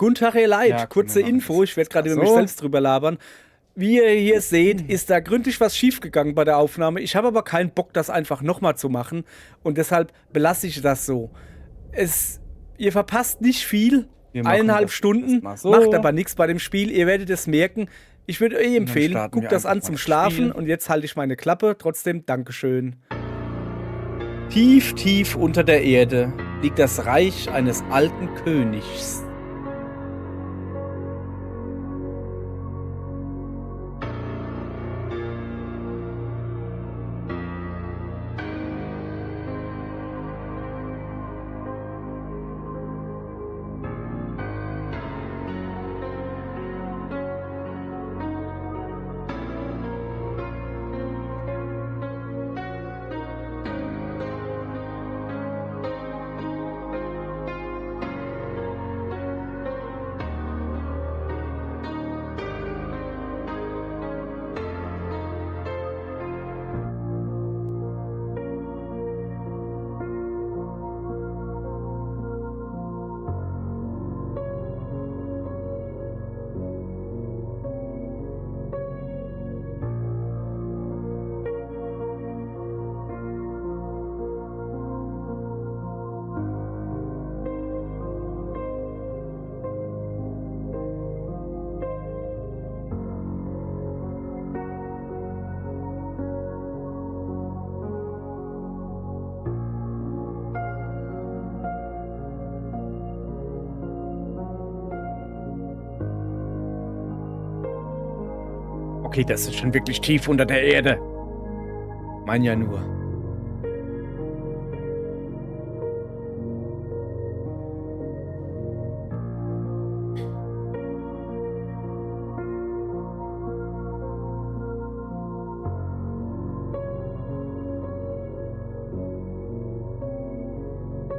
Guten Tag, ihr Leid. Ja, Kurze können wir machen. Info, ich werde gerade über mich So. selbst drüber labern. Wie ihr hier seht, ist da gründlich was schiefgegangen bei der Aufnahme. Ich habe aber keinen Bock, das einfach nochmal zu machen. Und deshalb belasse ich das so. Ihr verpasst nicht viel. Wir machen 1,5 das Stunden, erstmal so. macht aber nichts bei dem Spiel. Ihr werdet es merken. Ich würde euch dann empfehlen, starten guckt wir das einfach an mal zum das Schlafen. Spiel. Und jetzt halte ich meine Klappe. Trotzdem, Dankeschön. Tief, tief unter der Erde liegt das Reich eines alten Königs. Okay, das ist schon wirklich tief unter der Erde. Mein ja nur.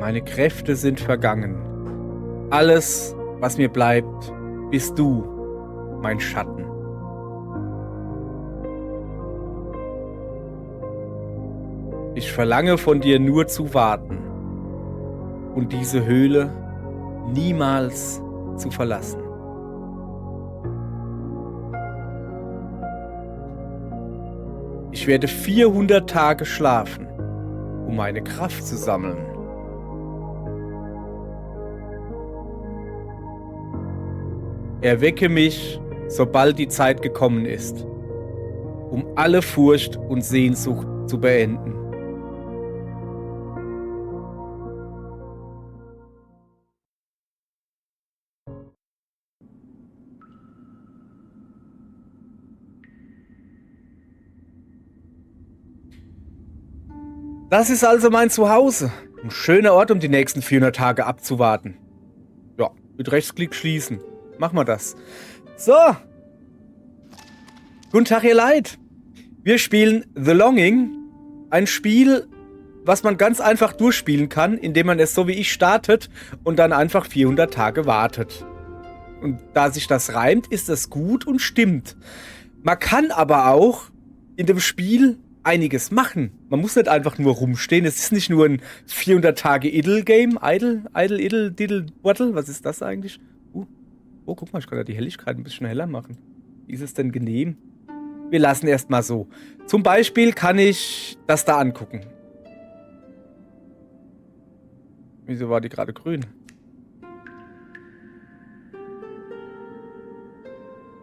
Meine Kräfte sind vergangen. Alles, was mir bleibt, bist du, mein Schatten. Ich verlange von dir nur zu warten und diese Höhle niemals zu verlassen. Ich werde 400 Tage schlafen, um meine Kraft zu sammeln. Erwecke mich, sobald die Zeit gekommen ist, um alle Furcht und Sehnsucht zu beenden. Das ist also mein Zuhause. Ein schöner Ort, um die nächsten 400 Tage abzuwarten. Ja, mit Rechtsklick schließen. Machen wir das. So. Guten Tag, ihr Leid. Wir spielen The Longing. Ein Spiel, was man ganz einfach durchspielen kann, indem man es so wie ich startet und dann einfach 400 Tage wartet. Und da sich das reimt, ist das gut und stimmt. Man kann aber auch in dem Spiel einiges machen. Man muss nicht einfach nur rumstehen. Es ist nicht nur ein 400 Tage Idle-Game. Idle, Diddle, Waddle. Was ist das eigentlich? Oh, guck mal, ich kann da die Helligkeit ein bisschen heller machen. Wie ist es denn genehm? Wir lassen erst mal so. Zum Beispiel kann ich das da angucken. Wieso war die gerade grün?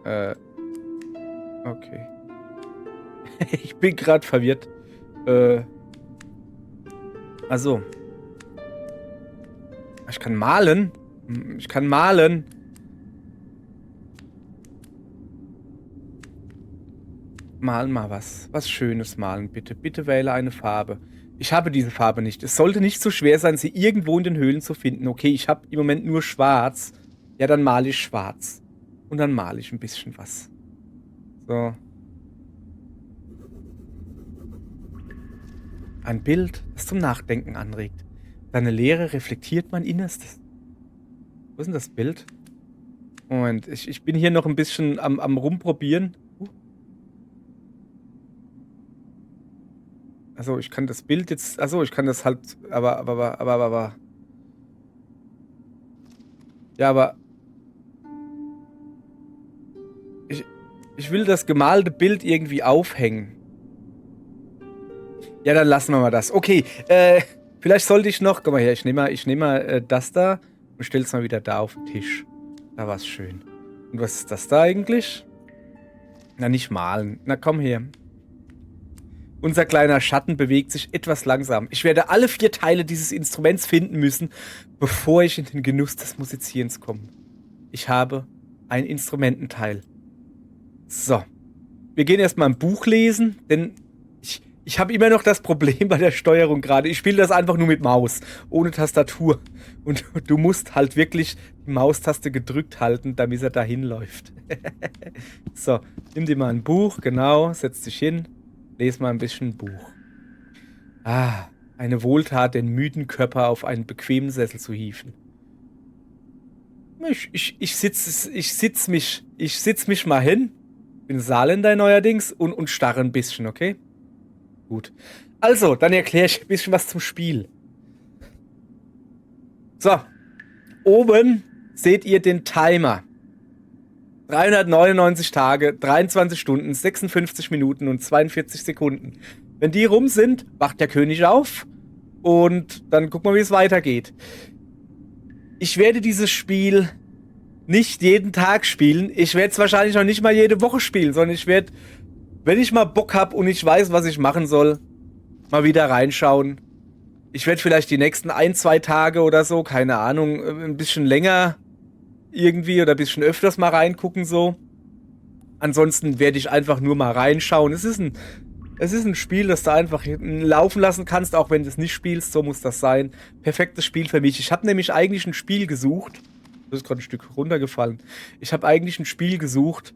Okay. Ich bin gerade verwirrt. Also. Ich kann malen. Ich kann malen. Mal mal was. Was Schönes malen, bitte. Bitte wähle eine Farbe. Ich habe diese Farbe nicht. Es sollte nicht so schwer sein, sie irgendwo in den Höhlen zu finden. Okay, ich habe im Moment nur schwarz. Ja, dann male ich schwarz. Und dann male ich ein bisschen was. So. Ein Bild, das zum Nachdenken anregt. Deine Leere reflektiert mein Innerstes. Wo ist denn das Bild? Moment, ich bin hier noch ein bisschen am Rumprobieren. Also ich kann das Bild jetzt, also ich kann das halt, aber. Ja, aber Ich will das gemalte Bild irgendwie aufhängen. Ja, dann lassen wir mal das. Okay, vielleicht sollte ich noch... Guck mal her, ich nehm mal das da und stell's mal wieder da auf den Tisch. Da war's schön. Und was ist das da eigentlich? Na, nicht malen. Na, komm her. Unser kleiner Schatten bewegt sich etwas langsam. Ich werde alle 4 Teile dieses Instruments finden müssen, bevor ich in den Genuss des Musizierens komme. Ich habe ein Instrumententeil. So. Wir gehen erstmal ein Buch lesen, denn ich habe immer noch das Problem bei der Steuerung gerade. Ich spiele das einfach nur mit Maus, ohne Tastatur. Und du musst halt wirklich die Maustaste gedrückt halten, damit er dahin läuft. So, nimm dir mal ein Buch, genau, setz dich hin. Lies mal ein bisschen Buch. Ah, eine Wohltat, den müden Körper auf einen bequemen Sessel zu hieven. Ich sitz mich mal hin. Bin Saarländer neuerdings und starre ein bisschen, okay? Gut. Also, dann erkläre ich ein bisschen was zum Spiel. So. Oben seht ihr den Timer. 399 Tage, 23 Stunden, 56 Minuten und 42 Sekunden. Wenn die rum sind, wacht der König auf und dann gucken wir, wie es weitergeht. Ich werde dieses Spiel nicht jeden Tag spielen. Ich werde es wahrscheinlich noch nicht mal jede Woche spielen, sondern ich werde, wenn ich mal Bock habe und ich weiß, was ich machen soll, mal wieder reinschauen. Ich werde vielleicht die nächsten 1-2 Tage oder so, keine Ahnung, ein bisschen länger irgendwie oder ein bisschen öfters mal reingucken so. Ansonsten werde ich einfach nur mal reinschauen. Es ist ein Spiel, das du einfach laufen lassen kannst, auch wenn du es nicht spielst. So muss das sein. Perfektes Spiel für mich. Ich habe nämlich eigentlich ein Spiel gesucht. Das ist gerade ein Stück runtergefallen. Ich habe eigentlich ein Spiel gesucht,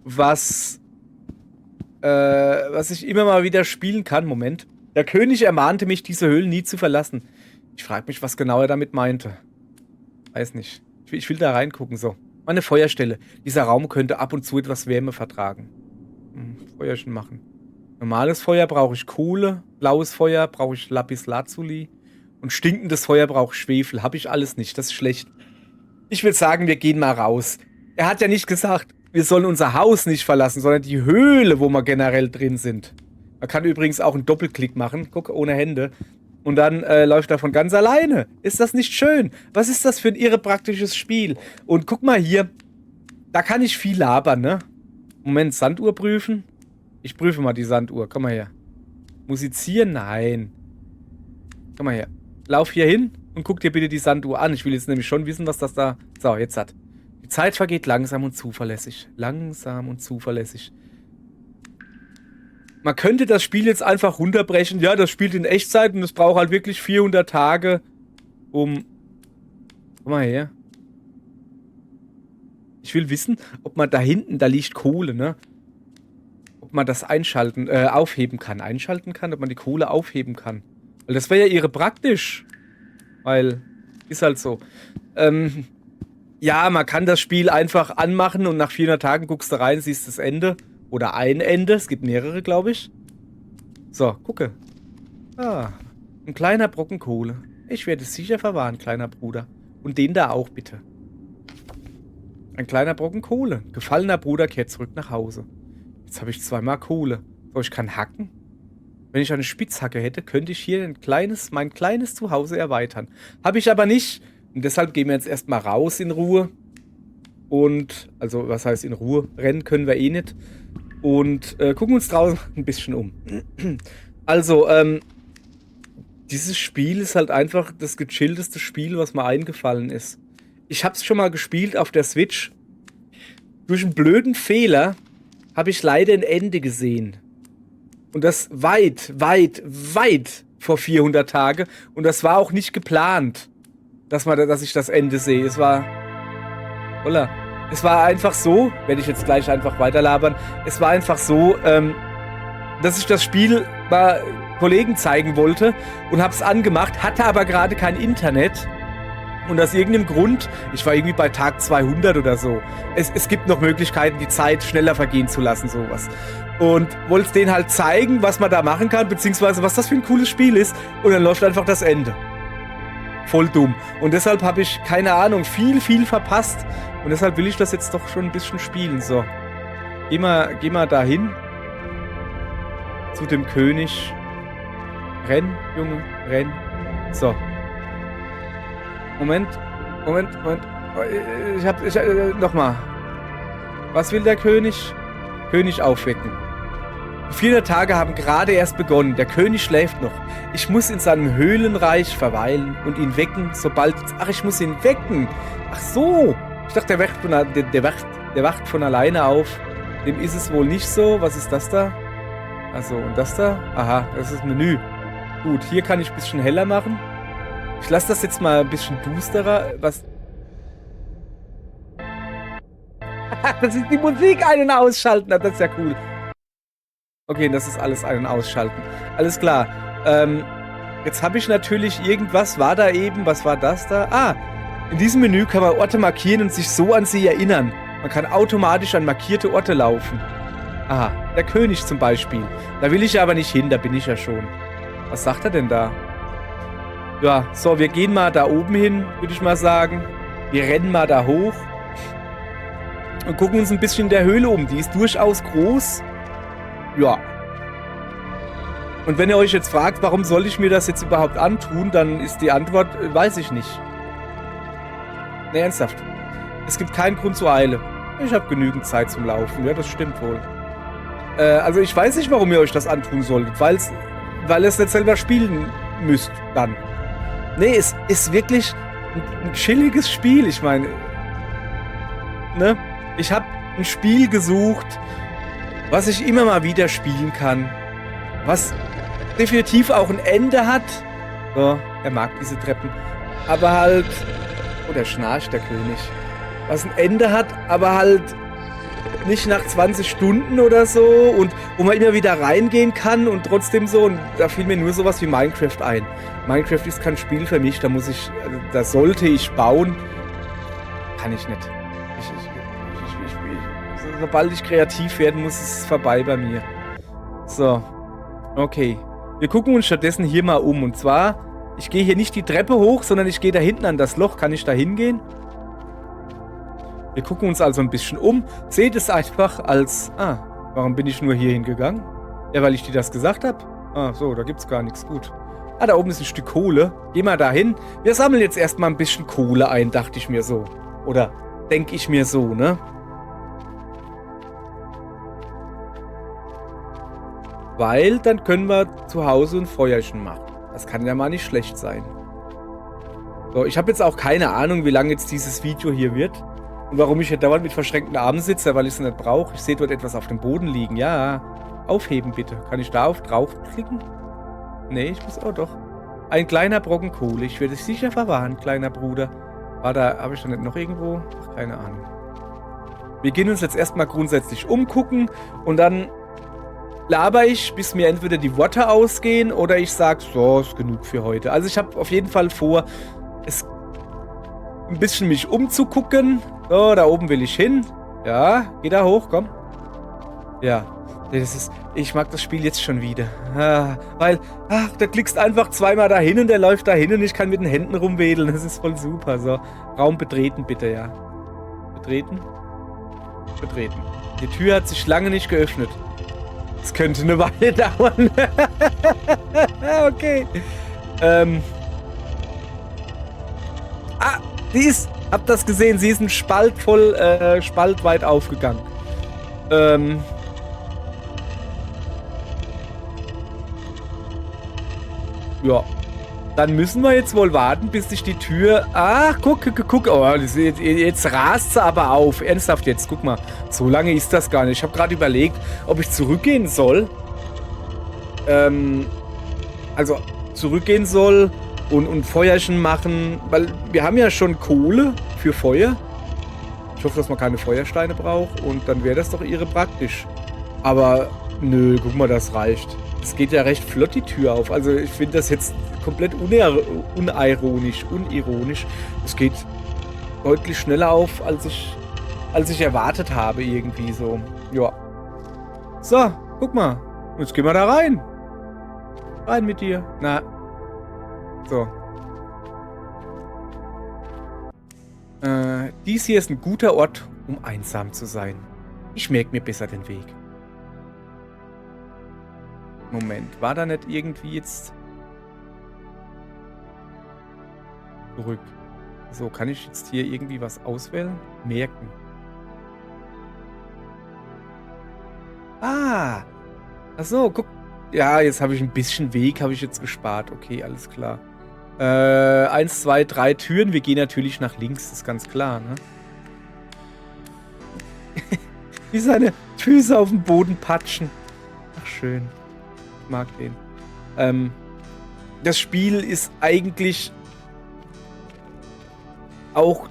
was ich immer mal wieder spielen kann. Moment. Der König ermahnte mich, diese Höhlen nie zu verlassen. Ich frage mich, was genau er damit meinte. Weiß nicht. Ich will da reingucken, so. Meine Feuerstelle. Dieser Raum könnte ab und zu etwas Wärme vertragen. Feuerchen machen. Normales Feuer brauche ich Kohle. Blaues Feuer brauche ich Lapis Lazuli. Und stinkendes Feuer brauche ich Schwefel. Habe ich alles nicht. Das ist schlecht. Ich würde sagen, wir gehen mal raus. Er hat ja nicht gesagt, wir sollen unser Haus nicht verlassen, sondern die Höhle, wo wir generell drin sind. Man kann übrigens auch einen Doppelklick machen. Guck, ohne Hände. Und dann läuft er von ganz alleine. Ist das nicht schön? Was ist das für ein irre praktisches Spiel? Und guck mal hier. Da kann ich viel labern, ne? Moment, Sanduhr prüfen? Ich prüfe mal die Sanduhr. Komm mal her. Musizieren? Nein. Komm mal her. Lauf hier hin und guck dir bitte die Sanduhr an. Ich will jetzt nämlich schon wissen, was das da... So, jetzt hat. Die Zeit vergeht langsam und zuverlässig. Langsam und zuverlässig. Man könnte das Spiel jetzt einfach runterbrechen. Ja, das spielt in Echtzeit und es braucht halt wirklich 400 Tage, um... Komm mal her. Ich will wissen, ob man da hinten, da liegt Kohle, ne? Ob man das aufheben kann. Einschalten kann, ob man die Kohle aufheben kann. Weil das wäre ja irre praktisch. Weil, ist halt so. Ja, man kann das Spiel einfach anmachen und nach 400 Tagen guckst du rein, siehst das Ende. Oder ein Ende. Es gibt mehrere, glaube ich. So, gucke. Ah, ein kleiner Brocken Kohle. Ich werde es sicher verwahren, kleiner Bruder. Und den da auch, bitte. Ein kleiner Brocken Kohle. Gefallener Bruder kehrt zurück nach Hause. Jetzt habe ich 2-mal Kohle. So, ich kann hacken. Wenn ich eine Spitzhacke hätte, könnte ich hier mein kleines Zuhause erweitern. Habe ich aber nicht. Und deshalb gehen wir jetzt erstmal raus in Ruhe. Und, also, was heißt in Ruhe? Rennen können wir eh nicht. Und gucken uns draußen ein bisschen um. Also, dieses Spiel ist halt einfach das gechillteste Spiel, was mir eingefallen ist. Ich hab's schon mal gespielt auf der Switch. Durch einen blöden Fehler habe ich leider ein Ende gesehen. Und das weit vor 400 Tage. Und das war auch nicht geplant, dass ich das Ende sehe. Es war... Holla. Es war einfach so, werde ich jetzt gleich einfach weiterlabern, es war einfach so, dass ich das Spiel mal Kollegen zeigen wollte und hab's angemacht, hatte aber gerade kein Internet. Und aus irgendeinem Grund, ich war irgendwie bei Tag 200 oder so, es gibt noch Möglichkeiten, die Zeit schneller vergehen zu lassen, sowas. Und wollte denen halt zeigen, was man da machen kann, beziehungsweise was das für ein cooles Spiel ist. Und dann läuft einfach das Ende. Voll dumm. Und deshalb habe ich, keine Ahnung, viel verpasst, Und deshalb will ich das jetzt doch schon ein bisschen spielen. So. Geh mal dahin. Zu dem König. Renn, Junge, renn. So. Moment. Nochmal. Was will der König? König aufwecken. Die 400 Tage haben gerade erst begonnen. Der König schläft noch. Ich muss in seinem Höhlenreich verweilen und ihn wecken, sobald... Ach, ich muss ihn wecken. Ach so. Ich dachte, der wacht von alleine auf. Dem ist es wohl nicht so. Was ist das da? Also, und das da? Aha, das ist das Menü. Gut, hier kann ich ein bisschen heller machen. Ich lasse das jetzt mal ein bisschen dusterer. Was? Das ist die Musik ein- und ausschalten. Das ist ja cool. Okay, das ist alles ein- und ausschalten. Alles klar. Jetzt habe ich natürlich irgendwas. War da eben? Was war das da? Ah, in diesem Menü kann man Orte markieren und sich so an sie erinnern. Man kann automatisch an markierte Orte laufen. Aha, der König zum Beispiel. Da will ich aber nicht hin, da bin ich ja schon. Was sagt er denn da? Ja, so, wir gehen mal da oben hin, würde ich mal sagen. Wir rennen mal da hoch. Und gucken uns ein bisschen in der Höhle um. Die ist durchaus groß. Ja. Und wenn ihr euch jetzt fragt, warum soll ich mir das jetzt überhaupt antun, dann ist die Antwort, weiß ich nicht. Ne, ernsthaft. Es gibt keinen Grund zur Eile. Ich habe genügend Zeit zum Laufen. Ja, das stimmt wohl. Also ich weiß nicht, warum ihr euch das antun solltet. Weil ihr es nicht selber spielen müsst dann. Nee, es ist wirklich ein chilliges Spiel. Ich meine, ne? Ich habe ein Spiel gesucht, was ich immer mal wieder spielen kann. Was definitiv auch ein Ende hat. So, er mag diese Treppen. Aber halt... Oh, der schnarcht, der König. Was ein Ende hat, aber halt nicht nach 20 Stunden oder so. Und wo man immer wieder reingehen kann und trotzdem so. Und da fiel mir nur sowas wie Minecraft ein. Minecraft ist kein Spiel für mich. Da muss ich... Da sollte ich bauen. Kann ich nicht. Sobald ich kreativ werden muss, ist es vorbei bei mir. So. Okay. Wir gucken uns stattdessen hier mal um. Und zwar, ich gehe hier nicht die Treppe hoch, sondern ich gehe da hinten an das Loch. Kann ich da hingehen? Wir gucken uns also ein bisschen um. Seht es einfach als... Ah, warum bin ich nur hier hingegangen? Ja, weil ich dir das gesagt habe. Ah, so, da gibt's gar nichts. Gut. Ah, da oben ist ein Stück Kohle. Geh mal da hin. Wir sammeln jetzt erstmal ein bisschen Kohle ein, dachte ich mir so. Oder denke ich mir so, ne? Weil dann können wir zu Hause ein Feuerchen machen. Das kann ja mal nicht schlecht sein. So, ich habe jetzt auch keine Ahnung, wie lange jetzt dieses Video hier wird. Und warum ich hier dauernd mit verschränkten Armen sitze, weil ich es nicht brauche. Ich sehe dort etwas auf dem Boden liegen. Ja, aufheben bitte. Kann ich da draufklicken? Nee, ich muss auch doch. Ein kleiner Brocken Kohle. Ich werde dich sicher verwahren, kleiner Bruder. War da, habe ich da nicht noch irgendwo? Ach, keine Ahnung. Wir gehen uns jetzt erstmal grundsätzlich umgucken und dann laber ich, bis mir entweder die Worte ausgehen oder ich sage, so, ist genug für heute. Also ich habe auf jeden Fall vor, es ein bisschen mich umzugucken. So, da oben will ich hin. Ja, geh da hoch, komm. Ja, das ist, ich mag das Spiel jetzt schon wieder. Weil, da klickst einfach zweimal dahin und der läuft dahin und ich kann mit den Händen rumwedeln. Das ist voll super. So, Raum betreten bitte, ja. Betreten? Betreten. Die Tür hat sich lange nicht geöffnet. Es könnte eine Weile dauern. Okay. Die ist, habt das gesehen, sie ist ein Spalt voll, spaltweit aufgegangen. Ja. Dann müssen wir jetzt wohl warten, bis sich die Tür... Ach, guck. Oh, jetzt rast sie aber auf. Ernsthaft jetzt, guck mal. So lange ist das gar nicht. Ich habe gerade überlegt, ob ich zurückgehen soll. Also, zurückgehen soll und Feuerchen machen. Weil wir haben ja schon Kohle für Feuer. Ich hoffe, dass man keine Feuersteine braucht. Und dann wäre das doch irre praktisch. Aber, nö, guck mal, das reicht. Es geht ja recht flott die Tür auf. Also ich finde das jetzt komplett unironisch. Es geht deutlich schneller auf, als ich erwartet habe irgendwie so. Ja. So, guck mal. Jetzt gehen wir da rein. Rein mit dir. Na. So. Dies hier ist ein guter Ort, um einsam zu sein. Ich merke mir besser den Weg. Moment, war da nicht irgendwie jetzt... Zurück. So, kann ich jetzt hier irgendwie was auswählen? Merken. Ah! Achso, guck. Ja, jetzt habe ich ein bisschen Weg, habe ich jetzt gespart. Okay, alles klar. 1, 2, 3 Türen. Wir gehen natürlich nach links, ist ganz klar, ne? Wie seine Füße auf dem Boden patschen. Ach, schön. Ich mag den. Das Spiel ist eigentlich auch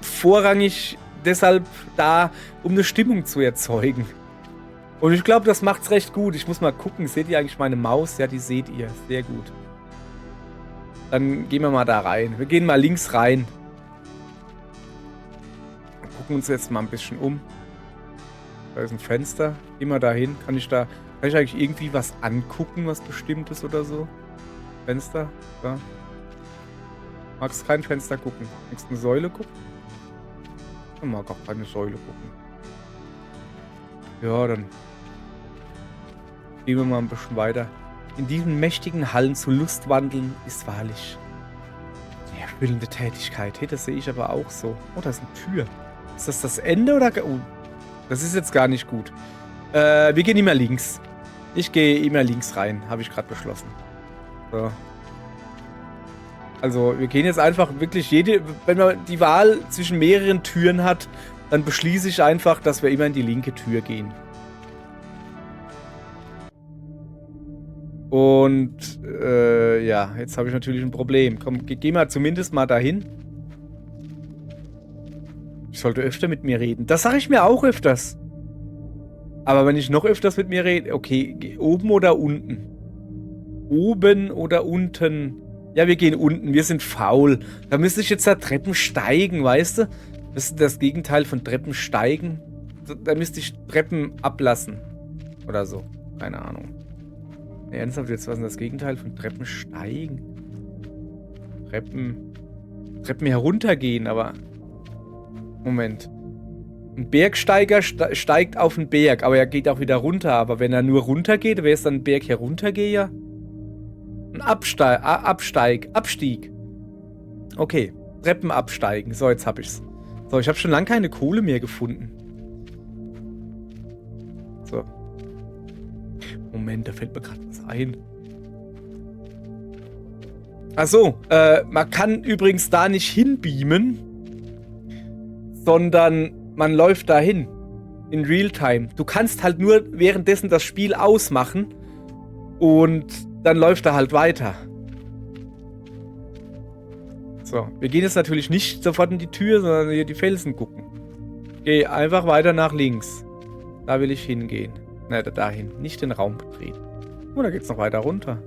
vorrangig deshalb da, um eine Stimmung zu erzeugen. Und ich glaube, das macht's recht gut. Ich muss mal gucken. Seht ihr eigentlich meine Maus? Ja, die seht ihr. Sehr gut. Dann gehen wir mal da rein. Wir gehen mal links rein. Wir gucken uns jetzt mal ein bisschen um. Da ist ein Fenster. Gehen wir da hin. Kann ich eigentlich irgendwie was angucken, was Bestimmtes oder so? Fenster? Da. Magst kein Fenster gucken. Magst eine Säule gucken? Ich mag auch keine Säule gucken. Ja, dann gehen wir mal ein bisschen weiter. In diesen mächtigen Hallen zu Lust wandeln, ist wahrlich eine erfüllende Tätigkeit. Hey, das sehe ich aber auch so. Oh, da ist eine Tür. Ist das das Ende oder... Oh, das ist jetzt gar nicht gut. Wir gehen immer links. Ich gehe immer links rein, habe ich gerade beschlossen. So. Also, wir gehen jetzt einfach wirklich wenn man die Wahl zwischen mehreren Türen hat, dann beschließe ich einfach, dass wir immer in die linke Tür gehen. Und, ja, jetzt habe ich natürlich ein Problem. Komm, geh mal zumindest mal dahin. Ich sollte öfter mit mir reden. Das sage ich mir auch öfters. Aber wenn ich noch öfters mit mir rede... Okay, oben oder unten? Oben oder unten? Ja, wir gehen unten. Wir sind faul. Da müsste ich jetzt da Treppen steigen, weißt du? Das ist das Gegenteil von Treppen steigen. Da müsste ich Treppen ablassen. Oder so. Keine Ahnung. Nee, ernsthaft, jetzt was ist denn das Gegenteil von Treppen steigen? Treppen heruntergehen, aber... Moment. Ein Bergsteiger steigt auf den Berg, aber er geht auch wieder runter. Aber wenn er nur runter geht, wäre es dann ein Berg heruntergeher? Ein Abstieg. Okay, Treppen absteigen. So, jetzt hab ich's. So, ich habe schon lange keine Kohle mehr gefunden. So. Moment, da fällt mir gerade was ein. Achso, man kann übrigens da nicht hinbeamen, sondern man läuft dahin. In Realtime. Du kannst halt nur währenddessen das Spiel ausmachen und dann läuft er halt weiter. So, wir gehen jetzt natürlich nicht sofort in die Tür, sondern hier die Felsen gucken. Geh einfach weiter nach links. Da will ich hingehen. Ne, dahin. Nicht den Raum betreten. Oh, da geht's noch weiter runter.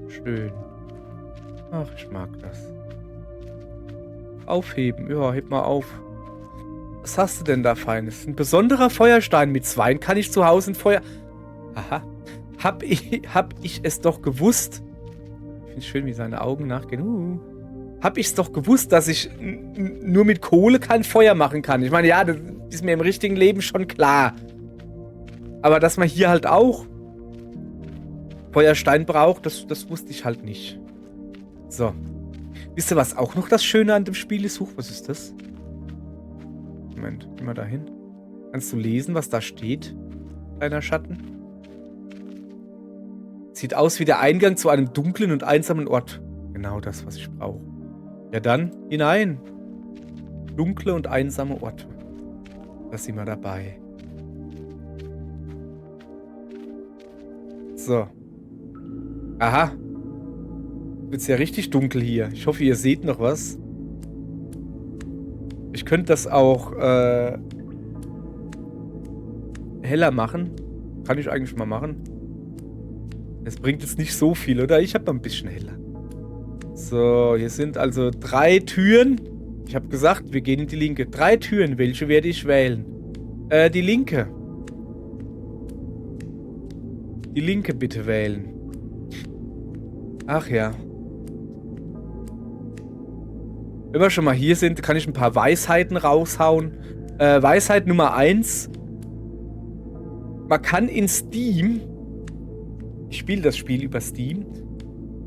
Schön. Ach, ich mag das. Aufheben. Ja, heb mal auf. Was hast du denn da Feines? Ein besonderer Feuerstein. Mit 2 kann ich zu Hause ein Feuer... Aha. Hab ich es doch gewusst. Ich finde es schön, wie seine Augen nachgehen. Hab ich es doch gewusst, dass ich nur mit Kohle kein Feuer machen kann. Ich meine, ja, das ist mir im richtigen Leben schon klar. Aber dass man hier halt auch Feuerstein braucht, das wusste ich halt nicht. So. Wisst ihr, was auch noch das Schöne an dem Spiel ist? Huch, was ist das? Moment, geh mal da hin. Kannst du lesen, was da steht? Kleiner Schatten. Sieht aus wie der Eingang zu einem dunklen und einsamen Ort. Genau das, was ich brauche. Ja dann, hinein. Dunkle und einsame Orte. Da sind wir dabei. So. Aha. Wird's ja richtig dunkel hier. Ich hoffe, ihr seht noch was. Ich könnte das auch heller machen. Kann ich eigentlich mal machen. Es bringt jetzt nicht so viel, oder? Ich habe noch ein bisschen heller. So, hier sind also 3 Türen. Ich habe gesagt, wir gehen in die linke. 3 Türen. Welche werde ich wählen? Die linke. Die linke bitte wählen. Ach ja. Wenn wir schon mal hier sind, kann ich ein paar Weisheiten raushauen. Weisheit Nummer 1. Man kann in Steam, ich spiele das Spiel über Steam,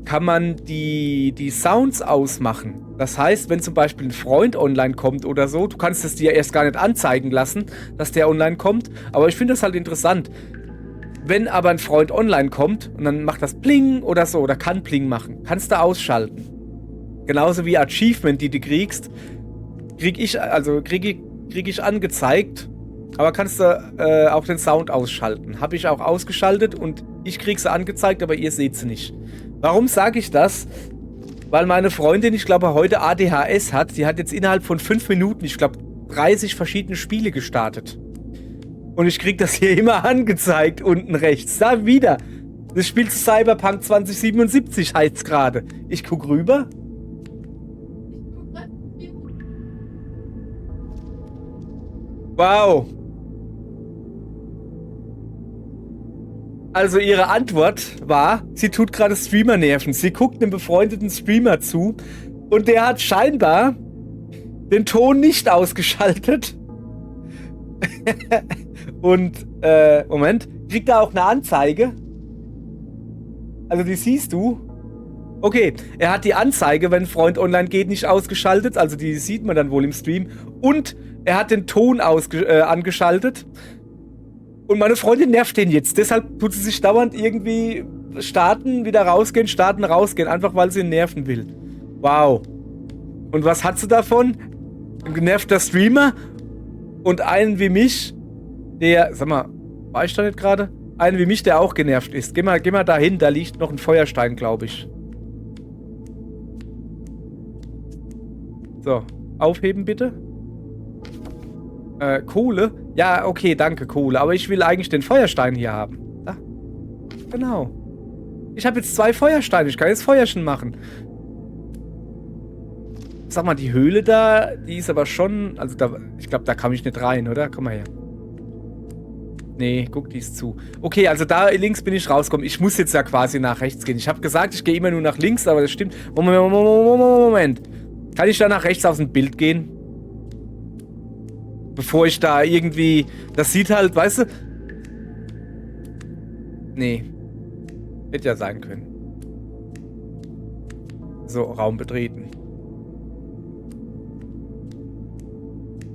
kann man die Sounds ausmachen. Das heißt, wenn zum Beispiel ein Freund online kommt oder so, du kannst es dir erst gar nicht anzeigen lassen, dass der online kommt. Aber ich finde das halt interessant. Wenn aber ein Freund online kommt und dann macht das Pling oder so, oder kann Pling machen, kannst du ausschalten. Genauso wie Achievement, die du kriegst, krieg ich angezeigt, aber kannst du auch den Sound ausschalten. Habe ich auch ausgeschaltet und ich krieg sie angezeigt, aber ihr seht sie nicht. Warum sage ich das? Weil meine Freundin, ich glaube, heute ADHS hat. Die hat jetzt innerhalb von 5 Minuten, ich glaube, 30 verschiedene Spiele gestartet. Und ich krieg das hier immer angezeigt, unten rechts. Da wieder. Das Spiel zu Cyberpunk 2077 heißt's gerade. Ich guck rüber. Wow. Also ihre Antwort war, sie tut gerade Streamer nerven. Sie guckt einem befreundeten Streamer zu und der hat scheinbar den Ton nicht ausgeschaltet. Und, Moment, kriegt da auch eine Anzeige? Also die siehst du? Okay, er hat die Anzeige, wenn ein Freund online geht, nicht ausgeschaltet. Also die sieht man dann wohl im Stream. Und er hat den Ton angeschaltet. Und meine Freundin nervt den jetzt. Deshalb tut sie sich dauernd irgendwie starten, wieder rausgehen, starten, rausgehen. Einfach, weil sie ihn nerven will. Wow. Und was hat sie davon? Ein genervter Streamer und einen wie mich, der, sag mal, war ich da nicht gerade? Einen wie mich, der auch genervt ist. Geh mal dahin, da liegt noch ein Feuerstein, glaube ich. So, aufheben bitte. Kohle? Ja, okay, danke, Kohle. Aber ich will eigentlich den Feuerstein hier haben. Da. Genau. Ich habe jetzt 2 Feuersteine. Ich kann jetzt Feuerchen machen. Sag mal, die Höhle da, die ist aber schon... Also, da, ich glaube, da kam ich nicht rein, oder? Komm mal her. Nee, guck, die ist zu. Okay, also da links bin ich rausgekommen. Ich muss jetzt ja quasi nach rechts gehen. Ich habe gesagt, ich gehe immer nur nach links, aber das stimmt. Moment. Kann ich da nach rechts aus dem Bild gehen? Bevor ich da irgendwie... Das sieht halt, weißt du... Nee. Hätte ja sein können. So, Raum betreten.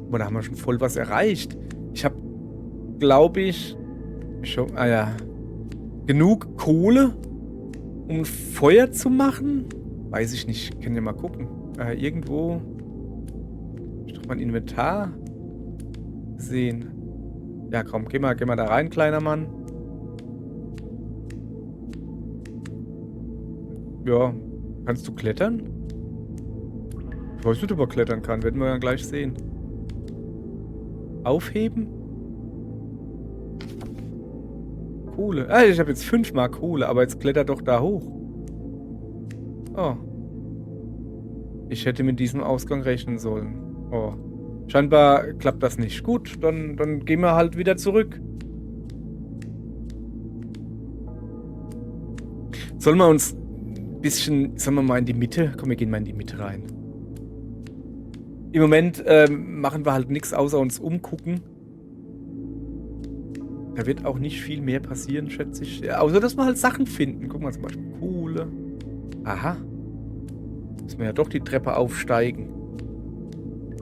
Boah, da haben wir schon voll was erreicht. Ich habe, glaube ich... genug Kohle, um Feuer zu machen? Weiß ich nicht. Können wir mal gucken. Irgendwo... Ist doch mein Inventar... sehen. Ja, komm, geh mal da rein, kleiner Mann. Ja, kannst du klettern? Ich weiß nicht, ob er klettern kann. Werden wir ja gleich sehen. Aufheben? Kohle. Ah, ich habe jetzt 5-mal Kohle, aber jetzt klettert doch da hoch. Oh. Ich hätte mit diesem Ausgang rechnen sollen. Oh. Scheinbar klappt das nicht. Gut, dann gehen wir halt wieder zurück. Sollen wir uns ein bisschen, sagen wir mal, in die Mitte? Komm, wir gehen mal in die Mitte rein. Im Moment machen wir halt nichts außer uns umgucken. Da wird auch nicht viel mehr passieren, schätze ich. Ja, außer, dass wir halt Sachen finden. Guck mal, zum Beispiel Kohle. Aha. Müssen wir ja doch die Treppe aufsteigen.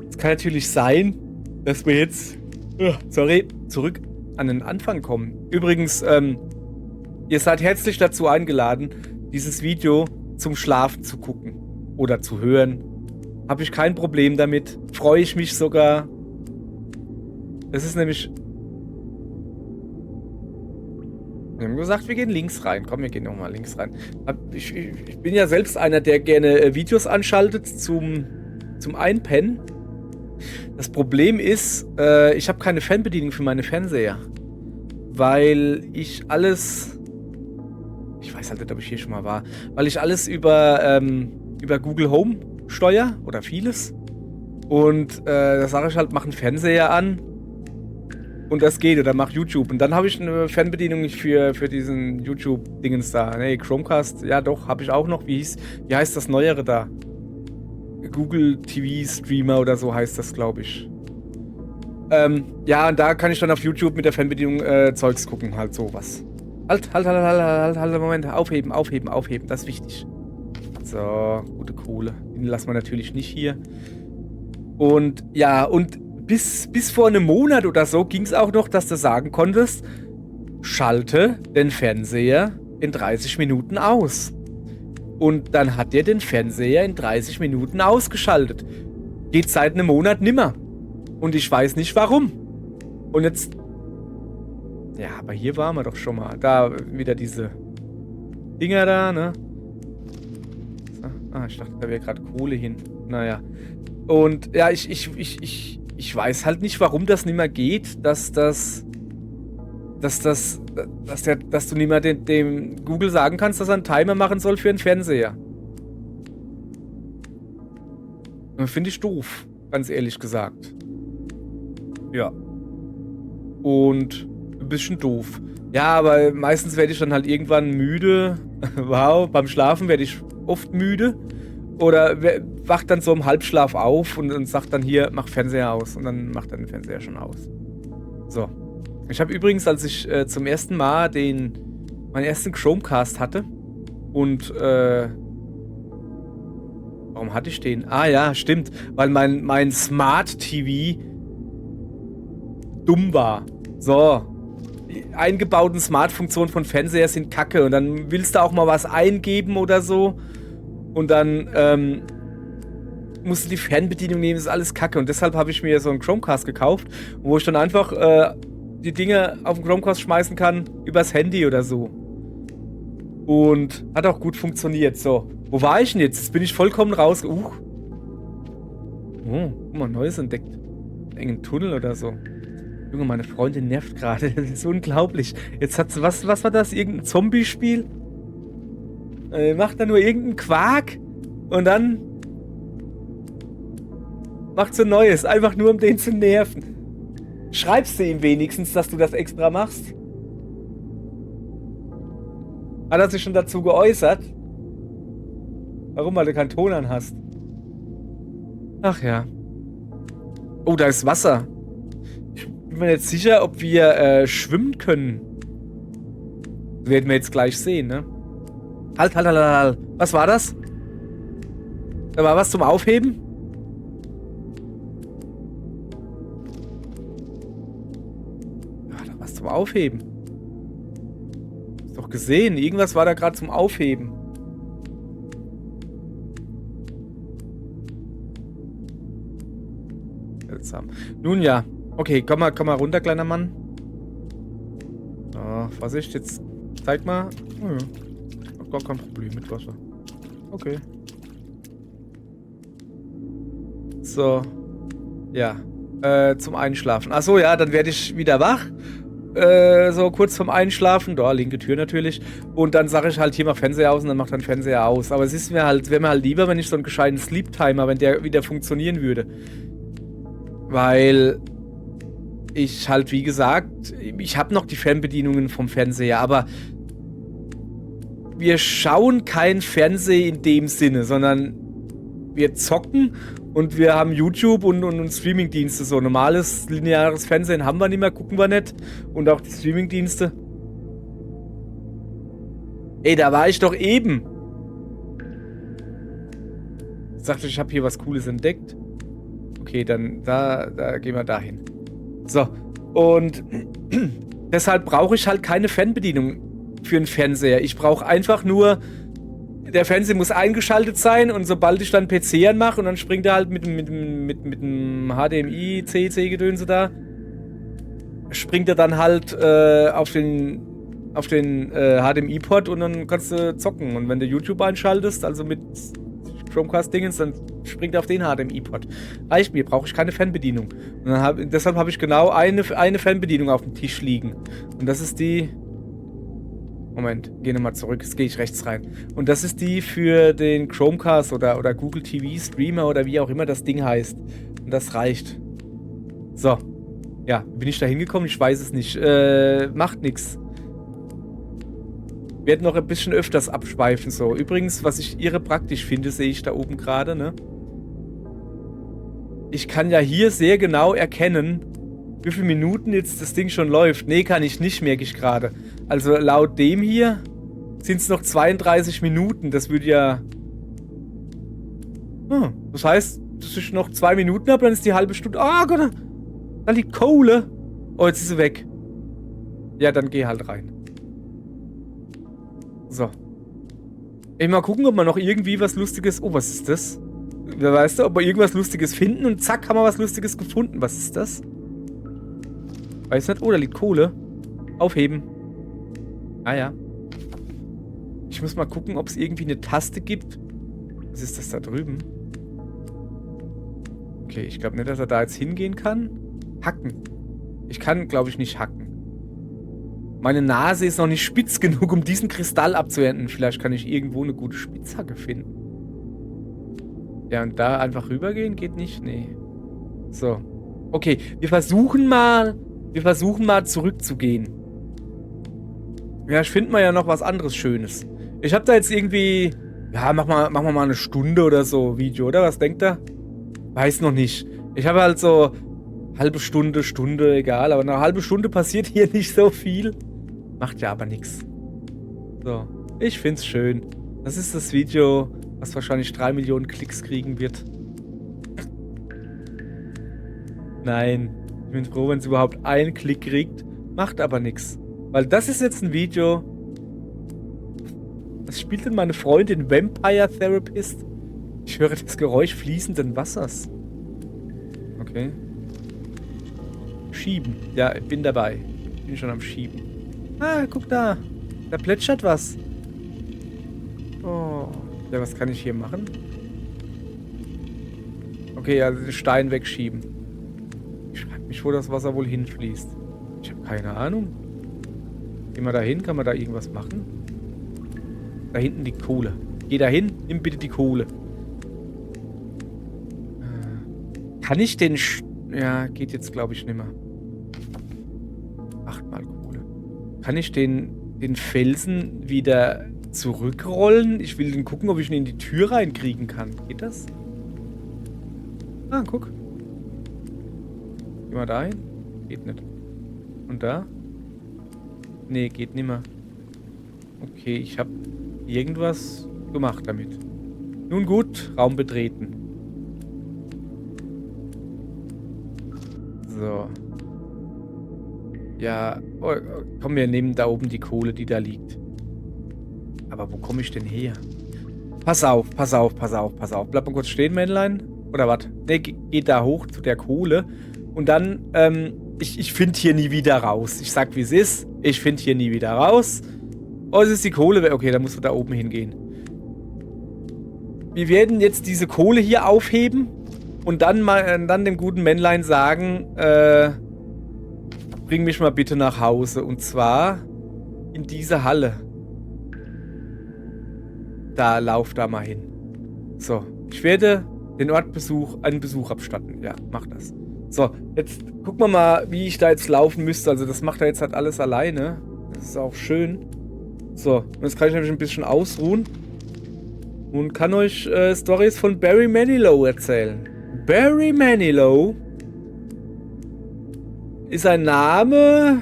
Es kann natürlich sein, dass wir jetzt, zurück an den Anfang kommen. Übrigens, ihr seid herzlich dazu eingeladen, dieses Video zum Schlafen zu gucken oder zu hören. Habe ich kein Problem damit. Freue ich mich sogar. Es ist nämlich... Wir haben gesagt, wir gehen links rein. Komm, wir gehen nochmal links rein. Ich bin ja selbst einer, der gerne Videos anschaltet zum Einpennen. Das Problem ist, ich habe keine Fernbedienung für meine Fernseher. Weil ich alles... Ich weiß halt nicht, ob ich hier schon mal war. Weil ich alles über Google Home steuere. Oder vieles. Und da sage ich halt, mach einen Fernseher an. Und das geht. Oder mach YouTube. Und dann habe ich eine Fernbedienung für diesen YouTube-Dingens da. Nee, Chromecast. Ja doch, habe ich auch noch. Wie heißt das Neuere da? Google TV Streamer oder so heißt das, glaube ich. Ja, und da kann ich dann auf YouTube mit der Fernbedienung Zeugs gucken, halt sowas. Halt, Moment, aufheben, das ist wichtig. So, gute Kohle. Den lassen wir natürlich nicht hier. Und ja, und bis vor einem Monat oder so ging es auch noch, dass du sagen konntest, schalte den Fernseher in 30 Minuten aus. Und dann hat der den Fernseher in 30 Minuten ausgeschaltet. Geht seit einem Monat nimmer. Und ich weiß nicht warum. Und jetzt... Ja, aber hier waren wir doch schon mal. Da wieder diese Dinger da, ne? So. Ah, ich dachte, da wäre gerade Kohle hin. Naja. Und ja, ich weiß halt nicht, warum das nicht mehr geht, dass du nicht mehr dem Google sagen kannst, dass er einen Timer machen soll für einen Fernseher. Finde ich doof, ganz ehrlich gesagt. Ja. Und ein bisschen doof. Ja, aber meistens werde ich dann halt irgendwann müde. Wow, beim Schlafen werde ich oft müde. Oder wacht dann so im Halbschlaf auf und sagt dann hier, mach Fernseher aus. Und dann macht er den Fernseher schon aus. So. Ich habe übrigens, als ich zum ersten Mal meinen ersten Chromecast hatte und warum hatte ich den? Ah ja, stimmt. Weil mein Smart TV dumm war. So. Die eingebauten Smart-Funktionen von Fernseher sind kacke. Und dann willst du auch mal was eingeben oder so. Und dann musst du die Fernbedienung nehmen. Das ist alles kacke. Und deshalb habe ich mir so einen Chromecast gekauft, wo ich dann einfach die Dinge auf den Chromecast schmeißen kann übers Handy oder so. Und hat auch gut funktioniert. So. Wo war ich denn jetzt? Jetzt bin ich vollkommen raus. Oh, guck mal, Neues entdeckt. Engen Tunnel oder so. Junge, meine Freundin nervt gerade. Das ist unglaublich. Jetzt hat sie, was war das? Irgendein Zombie-Spiel? Macht da nur irgendeinen Quark und dann macht sie Neues. Einfach nur, um den zu nerven. Schreibst du ihm wenigstens, dass du das extra machst? Hat er sich schon dazu geäußert? Warum? Weil du keinen Ton an hast. Ach ja. Oh, da ist Wasser. Ich bin mir jetzt sicher, ob wir schwimmen können. Das werden wir jetzt gleich sehen, ne? Halt. Was war das? Da war was zum Aufheben? Ja, da war was zum Aufheben. Hast doch gesehen, irgendwas war da gerade zum Aufheben. Seltsam. Nun ja. Okay, komm mal runter, kleiner Mann. Oh, Vorsicht, jetzt zeig mal. Oh ja. Hab gar kein Problem mit Wasser. Okay. So. Ja. Zum Einschlafen. Achso, ja, dann werde ich wieder wach. So kurz vorm Einschlafen. Da, linke Tür natürlich. Und dann sage ich halt hier mal Fernseher aus und dann macht er den Fernseher aus. Aber es wäre mir halt lieber, wenn ich so einen gescheiten Sleep-Timer, wenn der wieder funktionieren würde. Weil ich halt, wie gesagt, ich habe noch die Fernbedienungen vom Fernseher, aber wir schauen kein Fernsehen in dem Sinne, sondern wir zocken und wir haben YouTube und Streamingdienste. So normales, lineares Fernsehen haben wir nicht mehr, gucken wir nicht. Und auch die Streamingdienste. Ey, da war ich doch eben. Ich sagte, ich habe hier was Cooles entdeckt. Okay, dann da gehen wir dahin. So, und deshalb brauche ich halt keine Fernbedienung für einen Fernseher. Ich brauche einfach nur, der Fernseher muss eingeschaltet sein und sobald ich dann PC anmache und dann springt er halt mit dem HDMI, CC-Gedönse da, springt er dann halt auf den HDMI-Port und dann kannst du zocken. Und wenn du YouTube einschaltest, also mit Chromecast-Dingens, dann springt er auf den HDMI-Port. Reicht mir, brauche ich keine Fernbedienung. Und deshalb habe ich genau eine Fernbedienung auf dem Tisch liegen. Und das ist die... Moment, geh nochmal zurück, jetzt gehe ich rechts rein. Und das ist die für den Chromecast oder Google TV Streamer oder wie auch immer das Ding heißt. Und das reicht. So. Ja, bin ich da hingekommen? Ich weiß es nicht. Macht nix. Wir werden noch ein bisschen öfters abschweifen, so. Übrigens, was ich irre praktisch finde, sehe ich da oben gerade, ne? ich kann ja hier sehr genau erkennen, wie viele Minuten jetzt das Ding schon läuft. Nee, kann ich nicht, merke ich gerade. Also laut dem hier sind es noch 32 Minuten. Das würde ja... das heißt, dass ich noch 2 Minuten habe, dann ist die halbe Stunde... Ah, Gott, da liegt Kohle. Oh, jetzt ist sie weg. Ja, dann geh halt rein. So. Ey, mal gucken, ob man noch irgendwie was Lustiges... Oh, was ist das? Weißt du, ob wir irgendwas Lustiges finden und zack, haben wir was Lustiges gefunden. Was ist das? Weiß nicht. Oh, da liegt Kohle. Aufheben. Ah ja. Ich muss mal gucken, ob es irgendwie eine Taste gibt. Was ist das da drüben? Okay, ich glaube nicht, dass er da jetzt hingehen kann. Hacken. Ich kann, glaube ich, nicht hacken. Meine Nase ist noch nicht spitz genug, um diesen Kristall abzuernten. Vielleicht kann ich irgendwo eine gute Spitzhacke finden. Ja, und da einfach rübergehen geht nicht? Nee. So. Okay, wir versuchen mal zurückzugehen. Ja, ich finde mal ja noch was anderes Schönes. Ich habe da jetzt irgendwie... Ja, machen wir mal eine Stunde oder so Video, oder? Was denkt ihr? Weiß noch nicht. Ich habe halt so halbe Stunde, egal. Aber nach einer halben Stunde passiert hier nicht so viel. Macht ja aber nichts. So, ich find's schön. Das ist das Video, was wahrscheinlich 3 Millionen Klicks kriegen wird. Nein, ich bin froh, wenn es überhaupt einen Klick kriegt. Macht aber nichts. Weil das ist jetzt ein Video... Was spielt denn meine Freundin Vampire Therapist? Ich höre das Geräusch fließenden Wassers. Okay. Schieben. Ja, ich bin dabei. Ich bin schon am Schieben. Ah, guck da. Da plätschert was. Oh. Ja, was kann ich hier machen? Okay, also den Stein wegschieben. Ich frage mich, wo das Wasser wohl hinfließt. Ich habe keine Ahnung. Gehen wir da hin? Kann man da irgendwas machen? Da hinten die Kohle. Geh da hin, nimm bitte die Kohle. Kann ich den... Ja, geht jetzt, glaube ich, nimmer. 8-mal Kohle. Kann ich den Felsen wieder zurückrollen? Ich will den gucken, ob ich ihn in die Tür reinkriegen kann. Geht das? Ah, guck. Geh mal da hin. Geht nicht. Und da? Nee, geht nimmer. Okay, ich habe irgendwas gemacht damit. Nun gut, Raum betreten. So. Ja, oh, komm, wir nehmen da oben die Kohle, die da liegt. Aber wo komme ich denn her? Pass auf. Bleib mal kurz stehen, Männlein. Oder was? Ne, geh da hoch zu der Kohle. Und dann, ich finde hier nie wieder raus. Ich sag, wie es ist. Ich finde hier nie wieder raus. Oh, es ist die Kohle. Okay, dann musst du da oben hingehen. Wir werden jetzt diese Kohle hier aufheben und dann dem guten Männlein sagen, bring mich mal bitte nach Hause. Und zwar in diese Halle. Da, lauf da mal hin. So, ich werde den einen Besuch abstatten. Ja, mach das. So, jetzt gucken wir mal, wie ich da jetzt laufen müsste. Also das macht er jetzt halt alles alleine. Das ist auch schön. So, und jetzt kann ich nämlich ein bisschen ausruhen und kann euch Storys von Barry Manilow erzählen. Barry Manilow ist ein Name,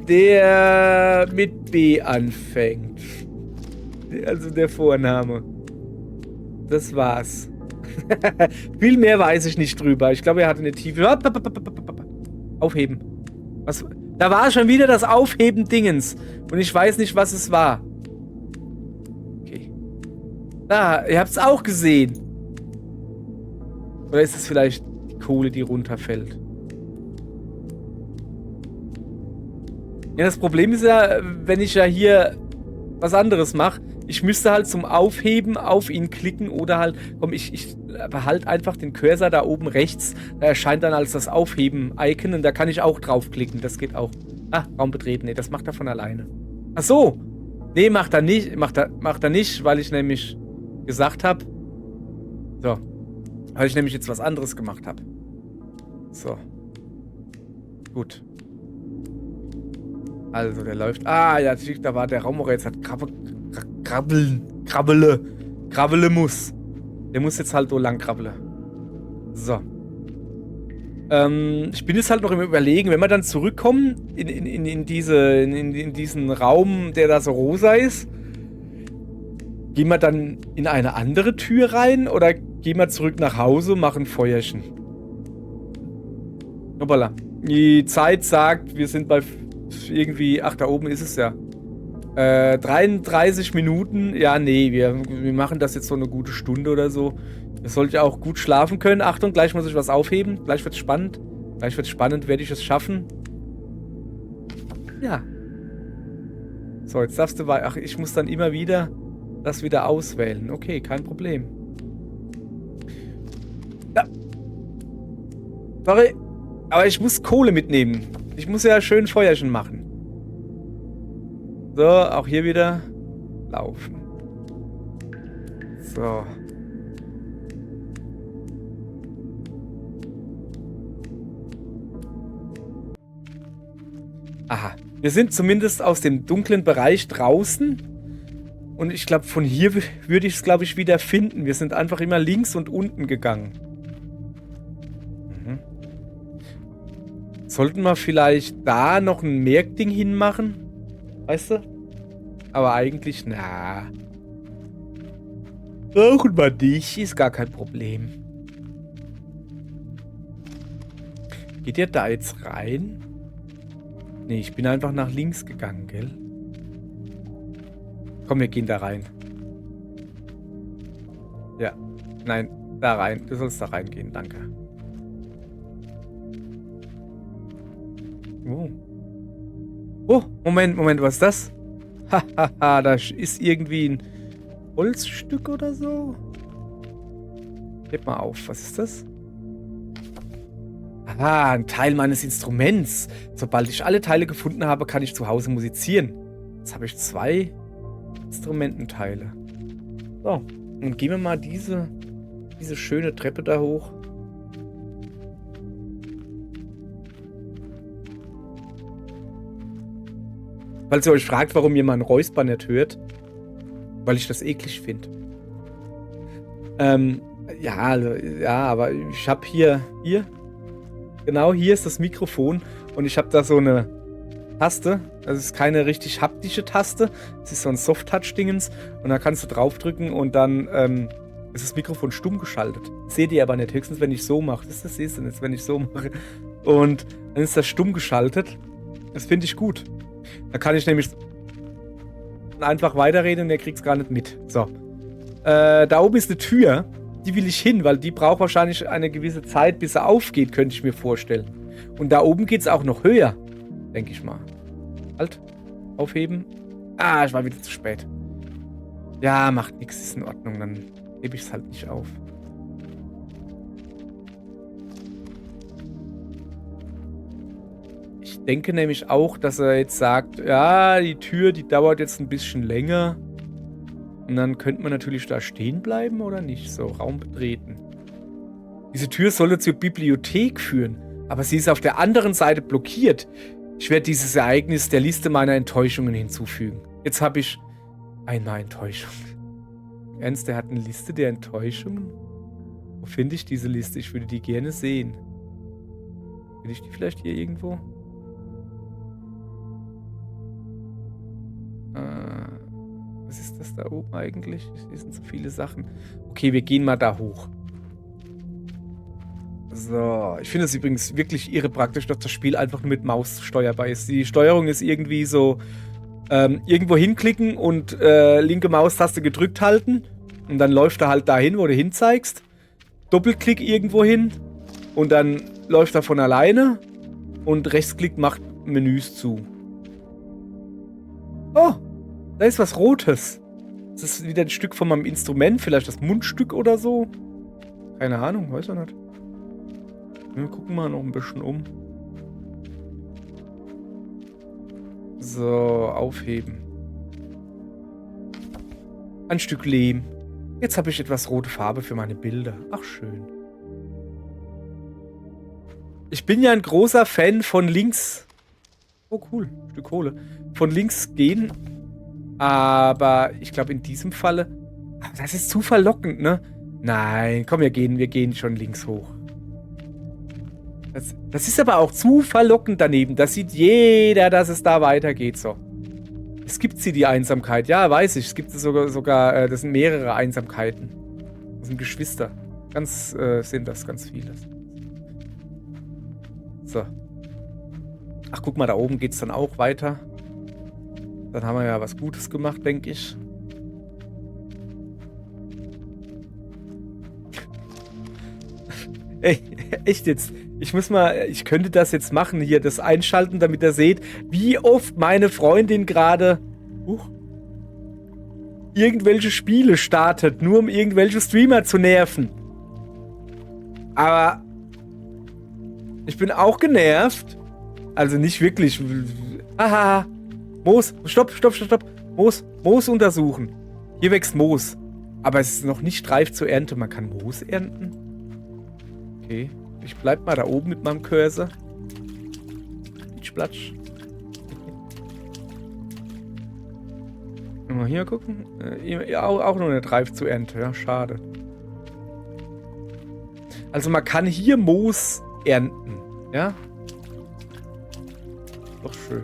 der mit B anfängt. Also der Vorname. Das war's. Viel mehr weiß ich nicht drüber. Ich glaube, er hatte eine tiefe... Aufheben. Was... Da war schon wieder das Aufheben-Dingens. Und ich weiß nicht, was es war. Okay. Da, ihr habt es auch gesehen. Oder ist es vielleicht die Kohle, die runterfällt? Ja, das Problem ist ja, wenn ich ja hier was anderes mache, ich müsste halt zum Aufheben auf ihn klicken oder halt, komm, ich behalte einfach den Cursor da oben rechts. Da erscheint dann als das Aufheben-Icon und da kann ich auch draufklicken. Das geht auch. Ah, Raum betreten. Nee, das macht er von alleine. Ach so. Nee, macht er nicht. Macht er nicht, weil ich nämlich gesagt habe. So. Weil ich nämlich jetzt was anderes gemacht habe. So. Gut. Also, der läuft. Ah, ja, da war der Raum, wo er jetzt hat krabbele muss. Der muss jetzt halt so lang krabbeln. So. Ich bin jetzt halt noch im Überlegen, wenn wir dann zurückkommen in diesen Raum, der da so rosa ist, gehen wir dann in eine andere Tür rein oder gehen wir zurück nach Hause und machen Feuerchen? Hoppala. Die Zeit sagt, wir sind bei irgendwie, ach, da oben ist es ja. 33 Minuten. Ja, nee, wir machen das jetzt so eine gute Stunde oder so. Ihr sollt ja auch gut schlafen können. Achtung, gleich muss ich was aufheben. Gleich wird's spannend. Gleich wird's spannend. Werde ich es schaffen? Ja. So, jetzt darfst du... Ach, ich muss dann immer wieder das wieder auswählen. Okay, kein Problem. Ja. Sorry. Aber ich muss Kohle mitnehmen. Ich muss ja schön Feuerchen machen. So, auch hier wieder laufen. So. Aha. Wir sind zumindest aus dem dunklen Bereich draußen. Und ich glaube, von hier würde ich es, glaube ich, wieder finden. Wir sind einfach immer links und unten gegangen. Mhm. Sollten wir vielleicht da noch ein Merkding hinmachen? Weißt du? Aber eigentlich, na. Brauchen wir nicht. Ist gar kein Problem. Geht ihr da jetzt rein? Nee, ich bin einfach nach links gegangen, gell? Komm, wir gehen da rein. Ja. Nein, da rein. Du sollst da reingehen, danke. Oh. Oh, Moment, was ist das? Hahaha, da ist irgendwie ein Holzstück oder so. Heb mal auf, was ist das? Ah, ein Teil meines Instruments. Sobald ich alle Teile gefunden habe, kann ich zu Hause musizieren. Jetzt habe ich 2 Instrumententeile. So, und gehen wir mal diese schöne Treppe da hoch. Falls ihr euch fragt, warum ihr mal ein Räusper nicht hört, weil ich das eklig finde. Ja, aber ich habe hier, genau hier ist das Mikrofon und ich habe da so eine Taste. Das ist keine richtig haptische Taste. Das ist so ein Soft-Touch-Dingens und da kannst du draufdrücken und dann ist das Mikrofon stumm geschaltet. Seht ihr aber nicht, höchstens wenn ich so mache. Das siehst du nicht, wenn ich so mache. Und dann ist das stumm geschaltet. Das finde ich gut. Da kann ich nämlich einfach weiterreden und ihr kriegt es gar nicht mit. So. Da oben ist eine Tür. Die will ich hin, weil die braucht wahrscheinlich eine gewisse Zeit, bis sie aufgeht, könnte ich mir vorstellen. Und da oben geht es auch noch höher. Denke ich mal. Halt. Aufheben. Ah, ich war wieder zu spät. Ja, macht nichts. Ist in Ordnung. Dann hebe ich es halt nicht auf. Ich denke nämlich auch, dass er jetzt sagt, ja, die Tür, die dauert jetzt ein bisschen länger. Und dann könnte man natürlich da stehen bleiben oder nicht. So, Raum betreten. Diese Tür sollte zur Bibliothek führen, aber sie ist auf der anderen Seite blockiert. Ich werde dieses Ereignis der Liste meiner Enttäuschungen hinzufügen. Jetzt habe ich eine Enttäuschung. Ernst, der hat eine Liste der Enttäuschungen? Wo finde ich diese Liste? Ich würde die gerne sehen. Finde ich die vielleicht hier irgendwo? Was ist das da oben eigentlich? Hier sind so viele Sachen. Okay, wir gehen mal da hoch. So, ich finde es übrigens wirklich irre praktisch, dass das Spiel einfach nur mit Maus steuerbar ist. Die Steuerung ist irgendwie so irgendwo hinklicken und linke Maustaste gedrückt halten und dann läuft er halt dahin, wo du hinzeigst. Doppelklick irgendwo hin und dann läuft er von alleine und Rechtsklick macht Menüs zu. Oh, da ist was Rotes. Das ist wieder ein Stück von meinem Instrument, vielleicht das Mundstück oder so. Keine Ahnung, weiß ich nicht. Wir gucken mal noch ein bisschen um. So, aufheben. Ein Stück Lehm. Jetzt habe ich etwas rote Farbe für meine Bilder. Ach, schön. Ich bin ja ein großer Fan von links... Oh, cool. Ein Stück Kohle. Von links gehen. Aber ich glaube, in diesem Falle... Das ist zu verlockend, ne? Nein, komm, wir gehen schon links hoch. Das ist aber auch zu verlockend daneben. Das sieht jeder, dass es da weitergeht. So. Es gibt sie, die Einsamkeit. Ja, weiß ich. Es gibt sogar das sind mehrere Einsamkeiten. Das sind Geschwister. Sind das ganz viele. So. Ach, guck mal, da oben geht's dann auch weiter. Dann haben wir ja was Gutes gemacht, denke ich. Ey, echt jetzt. Ich könnte das jetzt machen, hier das einschalten, damit ihr seht, wie oft meine Freundin gerade irgendwelche Spiele startet, nur um irgendwelche Streamer zu nerven. Aber ich bin auch genervt. Also nicht wirklich. Haha. Moos. Stopp. Moos untersuchen. Hier wächst Moos. Aber es ist noch nicht reif zur Ernte. Man kann Moos ernten. Okay. Ich bleib mal da oben mit meinem Cursor. Platsch. Mal hier gucken. Auch noch nicht reif zur Ernte. Ja, schade. Also man kann hier Moos ernten. Ja. Doch schön.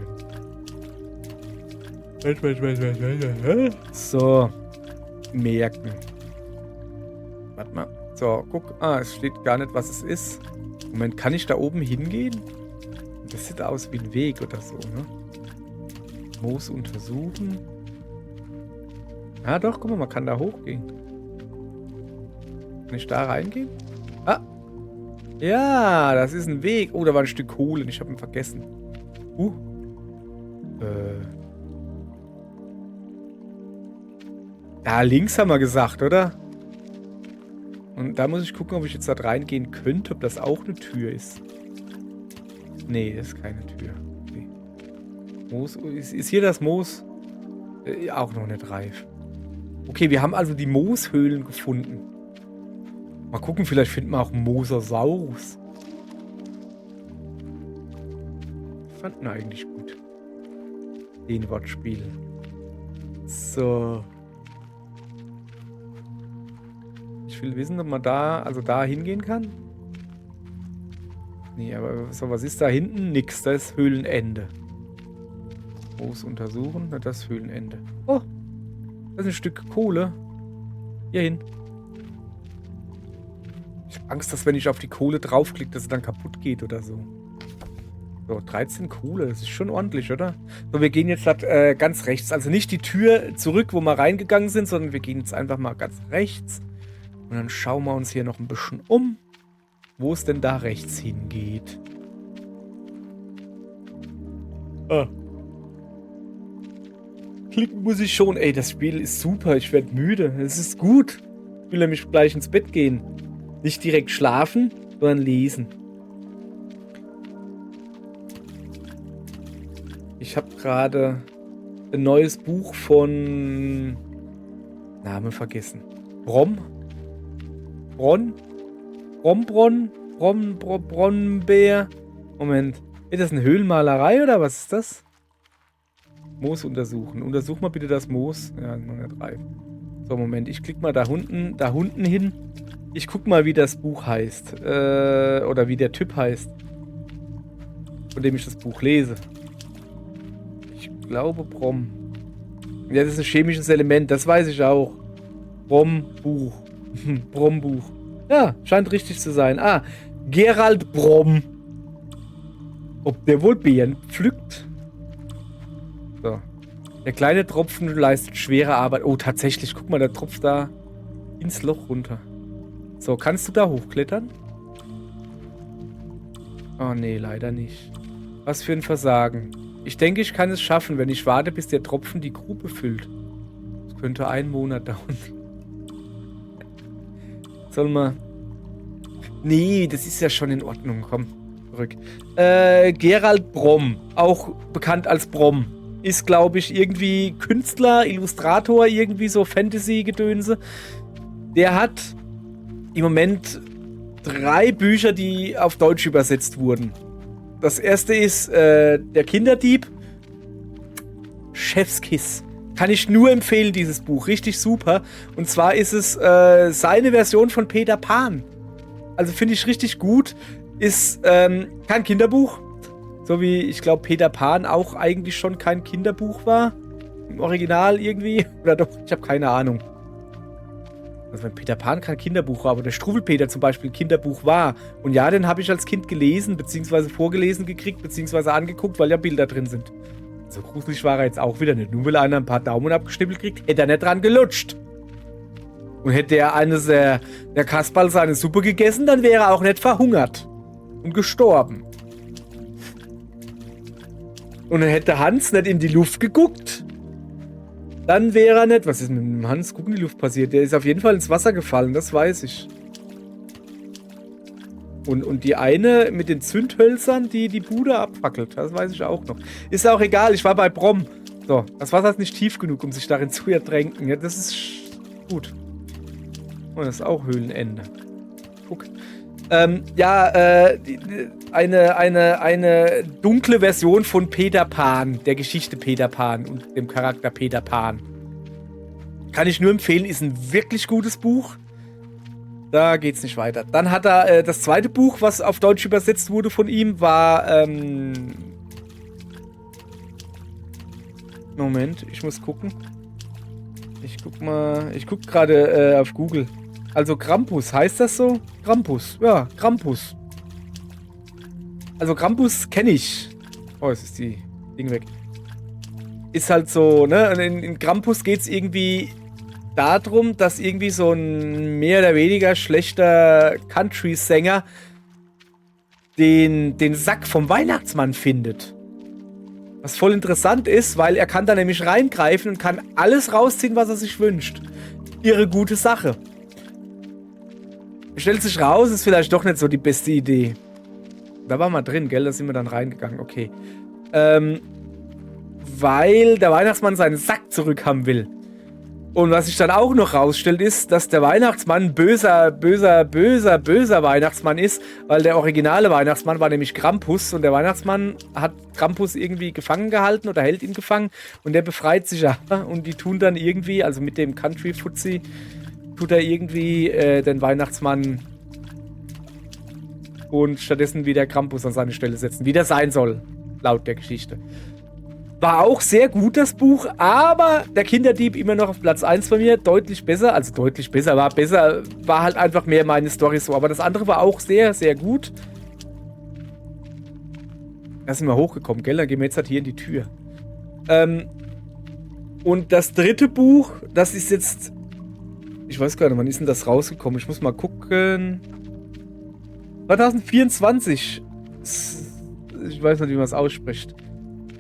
So. Merken. Warte mal. So, guck. Es steht gar nicht, was es ist. Moment, kann ich da oben hingehen? Das sieht aus wie ein Weg oder so, ne? Moos untersuchen. Ah, doch, guck mal, man kann da hochgehen. Kann ich da reingehen? Ah! Ja, das ist ein Weg. Oh, da war ein Stück Kohle. Ich habe ihn vergessen. Da links haben wir gesagt, oder? Und da muss ich gucken, ob ich jetzt da reingehen könnte, ob das auch eine Tür ist. Nee, das ist keine Tür. Okay. Moos, ist hier das Moos? Auch noch nicht reif. Okay, wir haben also die Mooshöhlen gefunden. Mal gucken, vielleicht finden wir auch einen Mosasaurus. Fanden wir eigentlich gut. Den Wortspiel. So. Ich will wissen, ob man da hingehen kann. Nee, aber so, was ist da hinten? Nix, da ist Höhlenende. Moos untersuchen, na, das ist Höhlenende. Oh, das ist ein Stück Kohle. Hier hin. Ich habe Angst, dass wenn ich auf die Kohle draufklicke, dass sie dann kaputt geht oder so. So, 13 Kohle, das ist schon ordentlich, oder? So, wir gehen jetzt ganz rechts. Also nicht die Tür zurück, wo wir reingegangen sind, sondern wir gehen jetzt einfach mal ganz rechts. Und dann schauen wir uns hier noch ein bisschen um, wo es denn da rechts hingeht. Klicken muss ich schon. Ey, das Spiel ist super. Ich werde müde. Es ist gut. Ich will nämlich gleich ins Bett gehen. Nicht direkt schlafen, sondern lesen. Ich habe gerade ein neues Buch von... Name vergessen. Brombeer. Moment. Ist das eine Höhlenmalerei oder was ist das? Moos untersuchen. Untersuch mal bitte das Moos. Ja, noch nicht reif. So, Moment. Ich klicke mal da unten hin. Ich guck mal, wie das Buch heißt. Oder wie der Typ heißt. Von dem ich das Buch lese. Ich glaube Brom. Ja, das ist ein chemisches Element. Das weiß ich auch. Brombuch. Brombuch. Ja, scheint richtig zu sein. Ah, Gerald Brom. Ob der wohl Beeren pflückt? So. Der kleine Tropfen leistet schwere Arbeit. Oh, tatsächlich. Guck mal, der tropft da ins Loch runter. So, kannst du da hochklettern? Oh, nee, leider nicht. Was für ein Versagen. Ich denke, ich kann es schaffen, wenn ich warte, bis der Tropfen die Grube füllt. Das könnte 1 Monat dauern. Soll mal... Nee, das ist ja schon in Ordnung. Komm, zurück. Gerald Brom, auch bekannt als Brom, ist, glaube ich, irgendwie Künstler, Illustrator, irgendwie so Fantasy-Gedönse. Der hat im Moment 3 Bücher, die auf Deutsch übersetzt wurden. Das erste ist Der Kinderdieb. Chefskiss. Kann ich nur empfehlen, dieses Buch. Richtig super. Und zwar ist es seine Version von Peter Pan. Also finde ich richtig gut. Ist kein Kinderbuch. So wie, ich glaube, Peter Pan auch eigentlich schon kein Kinderbuch war. Im Original irgendwie. Oder doch, ich habe keine Ahnung. Also wenn Peter Pan kein Kinderbuch war, aber der Struwwelpeter zum Beispiel ein Kinderbuch war. Und ja, den habe ich als Kind gelesen, beziehungsweise vorgelesen gekriegt, beziehungsweise angeguckt, weil ja Bilder drin sind. So gruselig war er jetzt auch wieder nicht. Nur weil einer ein paar Daumen abgeschnippelt kriegt, hätte er nicht dran gelutscht. Und hätte er eines der Kasperl seine Suppe gegessen, dann wäre er auch nicht verhungert. Und gestorben. Und dann hätte Hans nicht in die Luft geguckt, dann wäre er nicht... Was ist mit dem Hans gucken in die Luft passiert? Der ist auf jeden Fall ins Wasser gefallen, das weiß ich. Und die eine mit den Zündhölzern, die die Bude abfackelt, das weiß ich auch noch. Ist auch egal, ich war bei Brom. So, das Wasser ist nicht tief genug, um sich darin zu ertränken. Ja, das ist gut. Und das ist auch Höhlenende. Guck. Eine dunkle Version von Peter Pan, der Geschichte Peter Pan und dem Charakter Peter Pan. Kann ich nur empfehlen, ist ein wirklich gutes Buch. Da geht's nicht weiter. Dann hat er das zweite Buch, was auf Deutsch übersetzt wurde von ihm, war Moment, ich muss gucken. Ich guck gerade auf Google. Also Krampus, heißt das so? Krampus, ja, Krampus. Also Krampus kenne ich. Oh, jetzt ist die Ding weg. Ist halt so, ne? In Krampus geht es irgendwie darum, dass irgendwie so ein mehr oder weniger schlechter Country-Sänger den Sack vom Weihnachtsmann findet. Was voll interessant ist, weil er kann da nämlich reingreifen und kann alles rausziehen, was er sich wünscht. Ihre gute Sache. Stellt sich raus, ist vielleicht doch nicht so die beste Idee. Da waren wir drin, gell? Da sind wir dann reingegangen. Okay. Weil der Weihnachtsmann seinen Sack zurückhaben will. Und was sich dann auch noch rausstellt, ist, dass der Weihnachtsmann ein böser Weihnachtsmann ist, weil der originale Weihnachtsmann war nämlich Krampus und der Weihnachtsmann hat Krampus irgendwie gefangen gehalten oder hält ihn gefangen und der befreit sich ja. Und die tun dann irgendwie, also mit dem Country-Fuzzi, tut er irgendwie den Weihnachtsmann und stattdessen wieder Krampus an seine Stelle setzen, wie der sein soll, laut der Geschichte. War auch sehr gut, das Buch, aber der Kinderdieb immer noch auf Platz 1 bei mir, deutlich besser, war halt einfach mehr meine Story so, aber das andere war auch sehr, sehr gut. Da sind wir hochgekommen, gell, dann gehen wir jetzt halt hier in die Tür. Und das dritte Buch, das ist jetzt, ich weiß gar nicht, wann ist denn das rausgekommen, ich muss mal gucken, 2024, ich weiß nicht, wie man es ausspricht.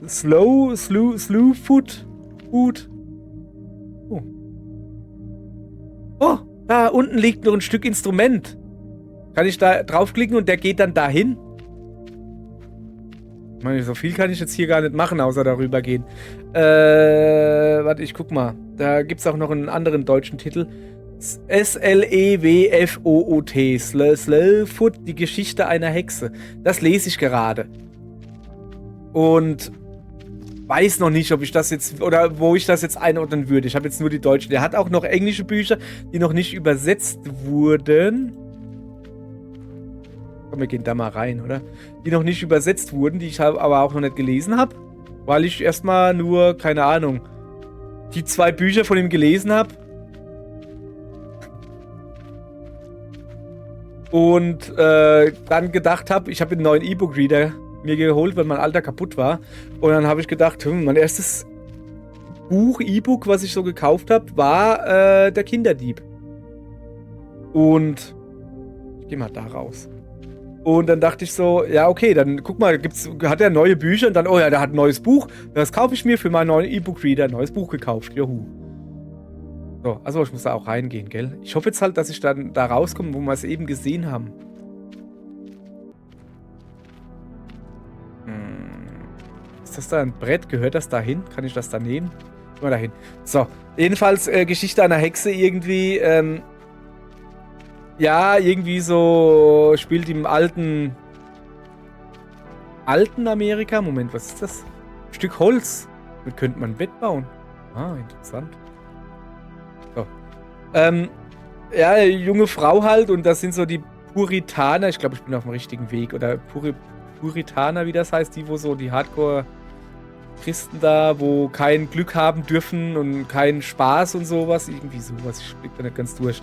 Slowfoot. Oh, da unten liegt noch ein Stück Instrument. Kann ich da draufklicken und der geht dann dahin? Ich meine, so viel kann ich jetzt hier gar nicht machen, außer darüber gehen. Warte, ich guck mal. Da gibt es auch noch einen anderen deutschen Titel. S-L-E-W-F-O-O-T. Slowfoot, die Geschichte einer Hexe. Das lese ich gerade. Und weiß noch nicht, ob ich das jetzt, oder wo ich das jetzt einordnen würde. Ich habe jetzt nur die deutschen. Der hat auch noch englische Bücher, die noch nicht übersetzt wurden. Komm, wir gehen da mal rein, oder? Die noch nicht übersetzt wurden, die ich aber auch noch nicht gelesen habe. Weil ich erstmal nur, keine Ahnung, die 2 Bücher von ihm gelesen habe. Und dann gedacht habe, ich habe einen neuen E-Book-Reader mir geholt, weil mein alter kaputt war. Und dann habe ich gedacht, mein erstes Buch, E-Book, was ich so gekauft habe, war der Kinderdieb. Und ich gehe mal da raus. Und dann dachte ich so, ja okay, dann guck mal, hat er neue Bücher und dann, oh ja, der hat ein neues Buch. Das kaufe ich mir für meinen neuen E-Book-Reader, ein neues Buch gekauft. Juhu. So, also ich muss da auch reingehen, gell? Ich hoffe jetzt halt, dass ich dann da rauskomme, wo wir es eben gesehen haben. Ist das da ein Brett? Gehört das da hin? Kann ich das da nehmen? Mal dahin. So, jedenfalls Geschichte einer Hexe irgendwie. Ja, irgendwie so spielt im alten Amerika. Moment, was ist das? Ein Stück Holz. Damit könnte man ein Bett bauen. Ah, interessant. So. Ja, junge Frau halt und das sind so die Puritaner. Ich glaube, ich bin auf dem richtigen Weg. Oder Puritaner, wie das heißt, die, wo so die Hardcore-Christen da, wo kein Glück haben dürfen und keinen Spaß und sowas. Irgendwie sowas, ich blick da nicht ganz durch.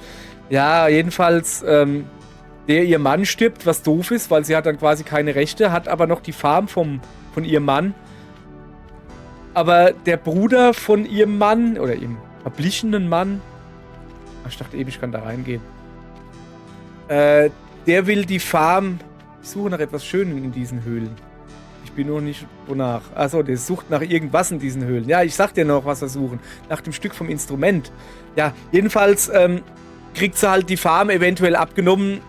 Ja, jedenfalls, ihr Mann stirbt, was doof ist, weil sie hat dann quasi keine Rechte, hat aber noch die Farm von ihrem Mann. Aber der Bruder von ihrem Mann, oder ihrem verblichenen Mann, ich dachte eben, ich kann da reingehen. Der will die Farm. Ich suche nach etwas Schönem in diesen Höhlen. Ich bin nur nicht wonach. Achso, der sucht nach irgendwas in diesen Höhlen. Ja, ich sag dir noch, was wir suchen. Nach dem Stück vom Instrument. Ja, jedenfalls kriegt sie halt die Farm eventuell abgenommen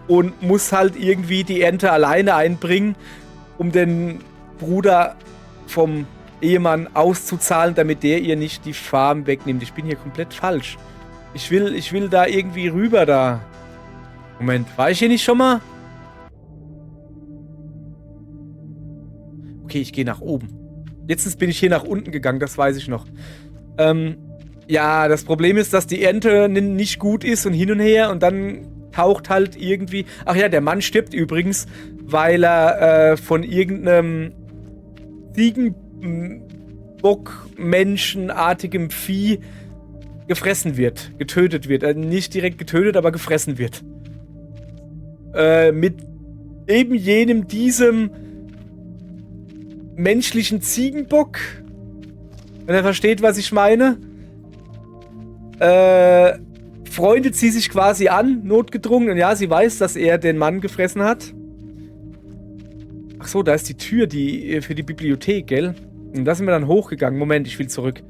und muss halt irgendwie die Ernte alleine einbringen, um den Bruder vom Ehemann auszuzahlen, damit der ihr nicht die Farm wegnimmt. Ich bin hier komplett falsch. Ich will da irgendwie rüber da. Moment, war ich hier nicht schon mal? Okay, ich gehe nach oben. Letztens bin ich hier nach unten gegangen, das weiß ich noch. Ja, das Problem ist, dass die Ernte nicht gut ist und hin und her und dann taucht halt irgendwie... Ach ja, der Mann stirbt übrigens, weil er von irgendeinem Ziegenbock-menschenartigem Vieh gefressen wird, getötet wird. Nicht direkt getötet, aber gefressen wird. Mit eben diesem menschlichen Ziegenbock. Wenn er versteht, was ich meine. Freundet sie sich quasi an, notgedrungen. Und ja, sie weiß, dass er den Mann gefressen hat. Ach so, da ist die Tür für die Bibliothek, gell? Und da sind wir dann hochgegangen. Moment, ich will zurück.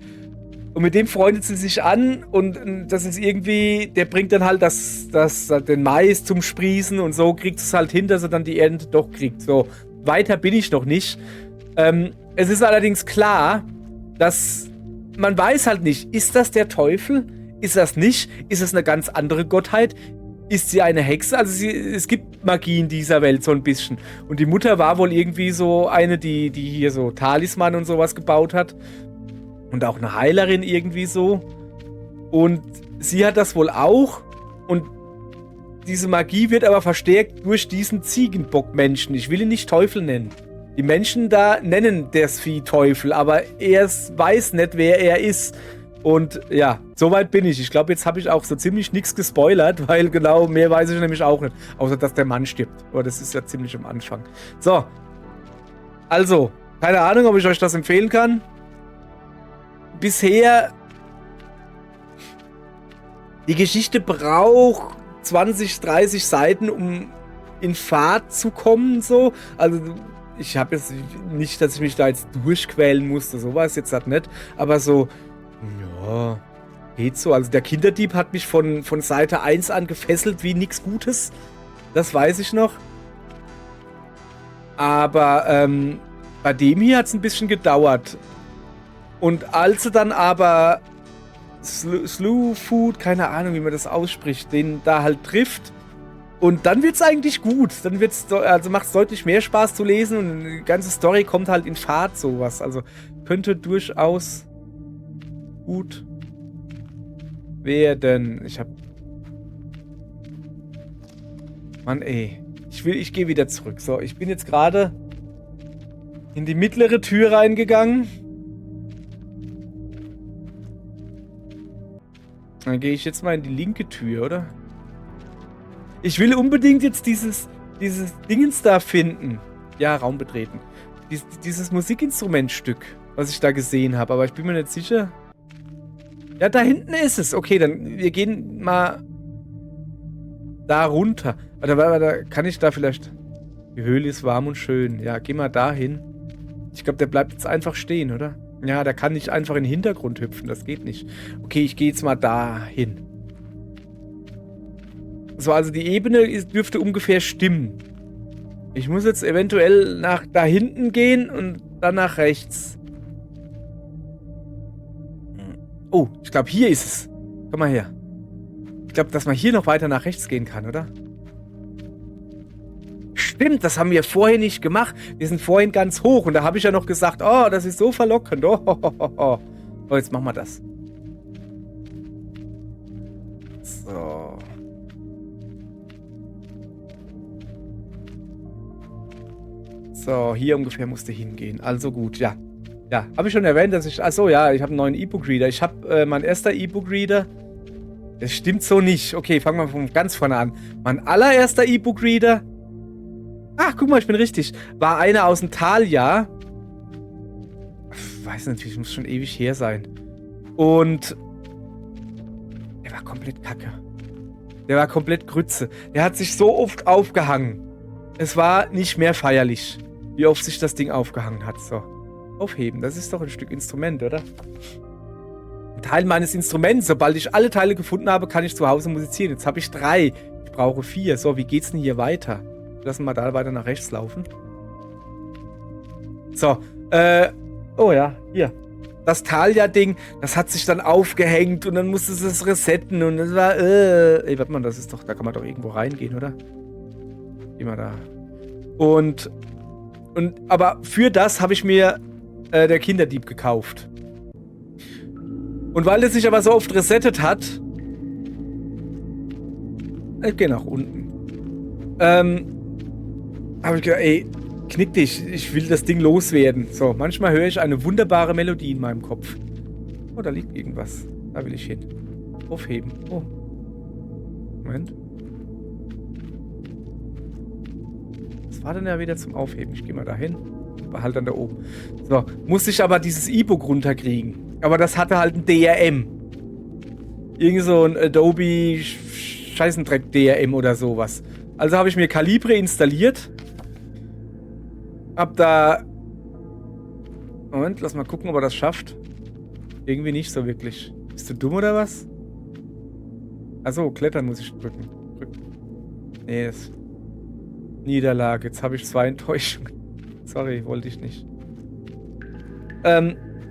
Und mit dem freundet sie sich an und das ist irgendwie, der bringt dann halt den Mais zum Sprießen und so kriegt es halt hin, dass er dann die Ernte doch kriegt. So, weiter bin ich noch nicht. Es ist allerdings klar, dass man weiß halt nicht, ist das der Teufel? Ist das nicht? Ist es eine ganz andere Gottheit? Ist sie eine Hexe? Also es gibt Magie in dieser Welt so ein bisschen. Und die Mutter war wohl irgendwie so eine, die hier so Talisman und sowas gebaut hat. Und auch eine Heilerin irgendwie so. Und sie hat das wohl auch. Und diese Magie wird aber verstärkt durch diesen Ziegenbock-Menschen. Ich will ihn nicht Teufel nennen. Die Menschen da nennen das Vieh Teufel, aber er weiß nicht, wer er ist. Und ja, soweit bin ich. Ich glaube, jetzt habe ich auch so ziemlich nichts gespoilert, weil genau mehr weiß ich nämlich auch nicht. Außer, dass der Mann stirbt. Aber das ist ja ziemlich am Anfang. So. Also, keine Ahnung, ob ich euch das empfehlen kann. Bisher, die Geschichte braucht 20, 30 Seiten, um in Fahrt zu kommen, so. Also, ich habe jetzt nicht, dass ich mich da jetzt durchquälen musste, sowas jetzt halt nicht. Aber so, ja, geht so. Also, der Kinderdieb hat mich von Seite 1 an gefesselt wie nichts Gutes. Das weiß ich noch. Aber, bei dem hier hat es ein bisschen gedauert. Und als sie dann aber Slow Food, keine Ahnung, wie man das ausspricht, den da halt trifft. Und dann wird's eigentlich gut. Dann macht es deutlich mehr Spaß zu lesen und die ganze Story kommt halt in Fahrt, sowas. Also könnte durchaus gut werden. Mann, ey. Ich gehe wieder zurück. So, ich bin jetzt gerade in die mittlere Tür reingegangen. Dann gehe ich jetzt mal in die linke Tür, oder? Ich will unbedingt jetzt dieses Dingens da finden. Ja, Raum betreten. Dieses Musikinstrumentstück, was ich da gesehen habe. Aber ich bin mir nicht sicher. Ja, da hinten ist es. Okay, dann wir gehen mal da runter. Warte, kann ich da vielleicht... Die Höhle ist warm und schön. Ja, geh mal da hin. Ich glaube, der bleibt jetzt einfach stehen, oder? Ja, der kann nicht einfach in den Hintergrund hüpfen. Das geht nicht. Okay, ich gehe jetzt mal da hin. So, also die Ebene dürfte ungefähr stimmen. Ich muss jetzt eventuell nach da hinten gehen und dann nach rechts. Oh, ich glaube, hier ist es. Komm mal her. Ich glaube, dass man hier noch weiter nach rechts gehen kann, oder? Stimmt, das haben wir vorhin nicht gemacht. Wir sind vorhin ganz hoch und da habe ich ja noch gesagt, oh, das ist so verlockend. Oh, oh, oh, oh. Oh, jetzt machen wir das. So. So, hier ungefähr musste hingehen. Also gut, ja. Ja, habe ich schon erwähnt, dass ich... Achso, ja, ich habe einen neuen E-Book-Reader. Ich habe mein erster E-Book-Reader... Das stimmt so nicht. Okay, fangen wir von ganz vorne an. Mein allererster E-Book-Reader... Ach, guck mal, ich bin richtig. War einer aus dem Thalia. Ich weiß natürlich, muss schon ewig her sein. Und... Der war komplett kacke. Der war komplett Grütze. Der hat sich so oft aufgehangen. Es war nicht mehr feierlich, wie oft sich das Ding aufgehangen hat. So. Aufheben, das ist doch ein Stück Instrument, oder? Ein Teil meines Instruments. Sobald ich alle Teile gefunden habe, kann ich zu Hause musizieren. Jetzt habe ich 3. Ich brauche 4. So, wie geht's denn hier weiter? Lassen wir da weiter nach rechts laufen. So, oh ja, hier. Das Thalia-Ding, das hat sich dann aufgehängt und dann musste es das resetten und das war, ey, warte mal, das ist doch, da kann man doch irgendwo reingehen, oder? Immer da. Aber für das habe ich mir der Kinderdieb gekauft. Und weil es sich aber so oft resettet hat, ich gehe nach unten. Habe ich gedacht, ey, knick dich, ich will das Ding loswerden. So, manchmal höre ich eine wunderbare Melodie in meinem Kopf. Oh, da liegt irgendwas. Da will ich hin. Aufheben. Oh. Moment. Was war denn da wieder zum Aufheben? Ich gehe mal da hin. Behalte dann da oben. So, musste ich aber dieses E-Book runterkriegen. Aber das hatte halt ein DRM. Irgend so ein Adobe Scheißendreck DRM oder sowas. Also habe ich mir Calibre installiert. Hab da... Moment, lass mal gucken, ob er das schafft. Irgendwie nicht so wirklich. Bist du dumm oder was? Achso, klettern muss ich drücken. Nee, das... Niederlage. Jetzt habe ich 2 Enttäuschungen. Sorry, wollte ich nicht.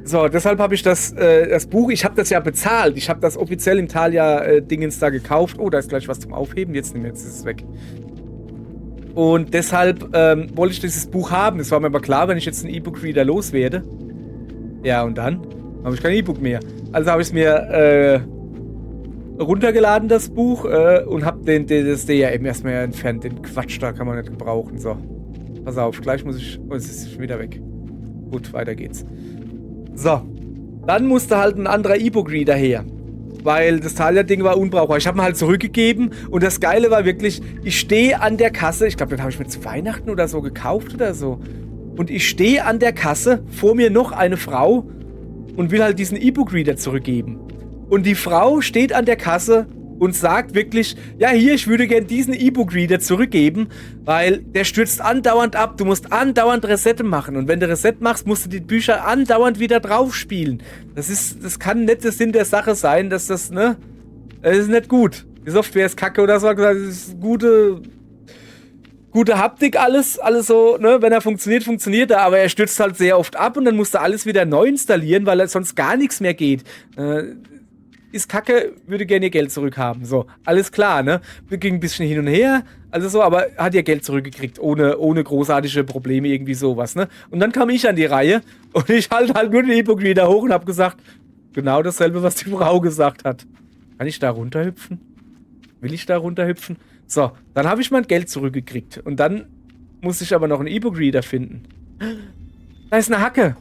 So, deshalb habe ich das Buch, ich habe das ja bezahlt. Ich habe das offiziell im Thalia-Dingens da gekauft. Oh, da ist gleich was zum Aufheben. Jetzt ist es weg. Und deshalb wollte ich dieses Buch haben. Es war mir aber klar, wenn ich jetzt einen E-Book-Reader loswerde. Ja, und dann habe ich kein E-Book mehr. Also habe ich es mir runtergeladen, das Buch, und habe das DRM erstmal entfernt. Den Quatsch da kann man nicht gebrauchen. So, pass auf, gleich muss ich... Oh, es ist schon wieder weg. Gut, weiter geht's. So, dann musste halt ein anderer E-Book-Reader her. Weil das Thalia-Ding war unbrauchbar. Ich habe ihn halt zurückgegeben und das Geile war wirklich, ich stehe an der Kasse, ich glaube, den habe ich mir zu Weihnachten oder so gekauft oder so. Und ich stehe an der Kasse, vor mir noch eine Frau und will halt diesen E-Book-Reader zurückgeben. Und die Frau steht an der Kasse und sagt wirklich, ja hier, ich würde gern diesen E-Book-Reader zurückgeben, weil der stürzt andauernd ab, du musst andauernd Reset machen und wenn du Reset machst, musst du die Bücher andauernd wieder drauf spielen. Das kann nicht der Sinn der Sache sein, dass das, ne, das ist nicht gut. Die Software ist kacke oder so, das ist gute Haptik, alles so, ne, wenn er funktioniert, funktioniert er, aber er stürzt halt sehr oft ab und dann musst du alles wieder neu installieren, weil sonst gar nichts mehr geht. Ist kacke, würde gerne ihr Geld zurückhaben. So, alles klar, ne? Wir gingen ein bisschen hin und her, also so, aber hat ihr Geld zurückgekriegt, ohne großartige Probleme, irgendwie sowas, ne? Und dann kam ich an die Reihe und ich halte halt nur den E-Book wieder hoch und habe gesagt, genau dasselbe, was die Frau gesagt hat. Kann ich da runterhüpfen? Will ich da runterhüpfen? So, dann habe ich mein Geld zurückgekriegt und dann muss ich aber noch einen E-Book-Reader finden. Da ist eine Hacke.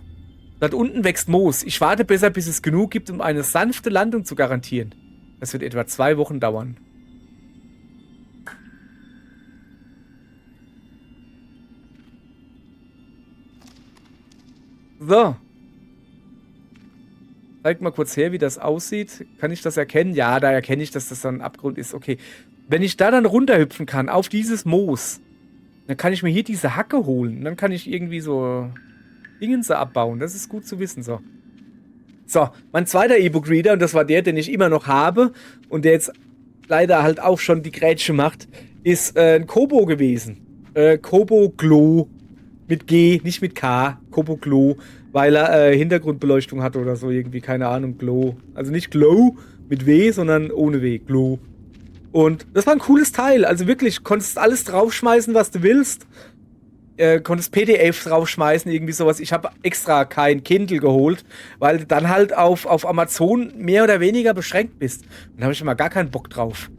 Dort unten wächst Moos. Ich warte besser, bis es genug gibt, um eine sanfte Landung zu garantieren. Das wird etwa 2 Wochen dauern. So. Zeig mal kurz her, wie das aussieht. Kann ich das erkennen? Ja, da erkenne ich, dass das dann ein Abgrund ist. Okay. Wenn ich da dann runterhüpfen kann, auf dieses Moos, dann kann ich mir hier diese Hacke holen. Und dann kann ich irgendwie so... Dingens abbauen, das ist gut zu wissen, so. So, mein zweiter E-Book-Reader, und das war der, den ich immer noch habe, und der jetzt leider halt auch schon die Grätsche macht, ist ein Kobo gewesen. Kobo Glow mit G, nicht mit K, Kobo Glow, weil er Hintergrundbeleuchtung hatte oder so, irgendwie, keine Ahnung, Glow. Also nicht Glow mit W, sondern ohne W, Glow. Und das war ein cooles Teil, also wirklich, konntest alles draufschmeißen, was du willst. konntest PDF draufschmeißen, irgendwie sowas. Ich habe extra kein Kindle geholt, weil du dann halt auf Amazon mehr oder weniger beschränkt bist. Und da habe ich immer gar keinen Bock drauf.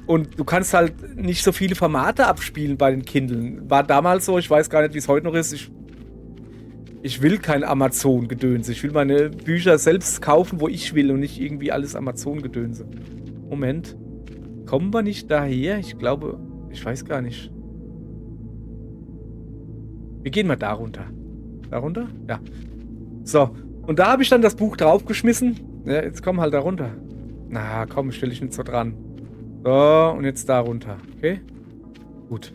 Und du kannst halt nicht so viele Formate abspielen bei den Kindlen. War damals so, ich weiß gar nicht, wie es heute noch ist. Ich will kein Amazon-Gedönse. Ich will meine Bücher selbst kaufen, wo ich will und nicht irgendwie alles Amazon-Gedönse. Moment. Kommen wir nicht daher? Ich glaube, ich weiß gar nicht. Wir gehen mal da runter. Da runter? Ja. So. Und da habe ich dann das Buch draufgeschmissen. Ja, jetzt komm halt da runter. Na, komm, stell dich nicht so dran. So, und jetzt da runter. Okay? Gut.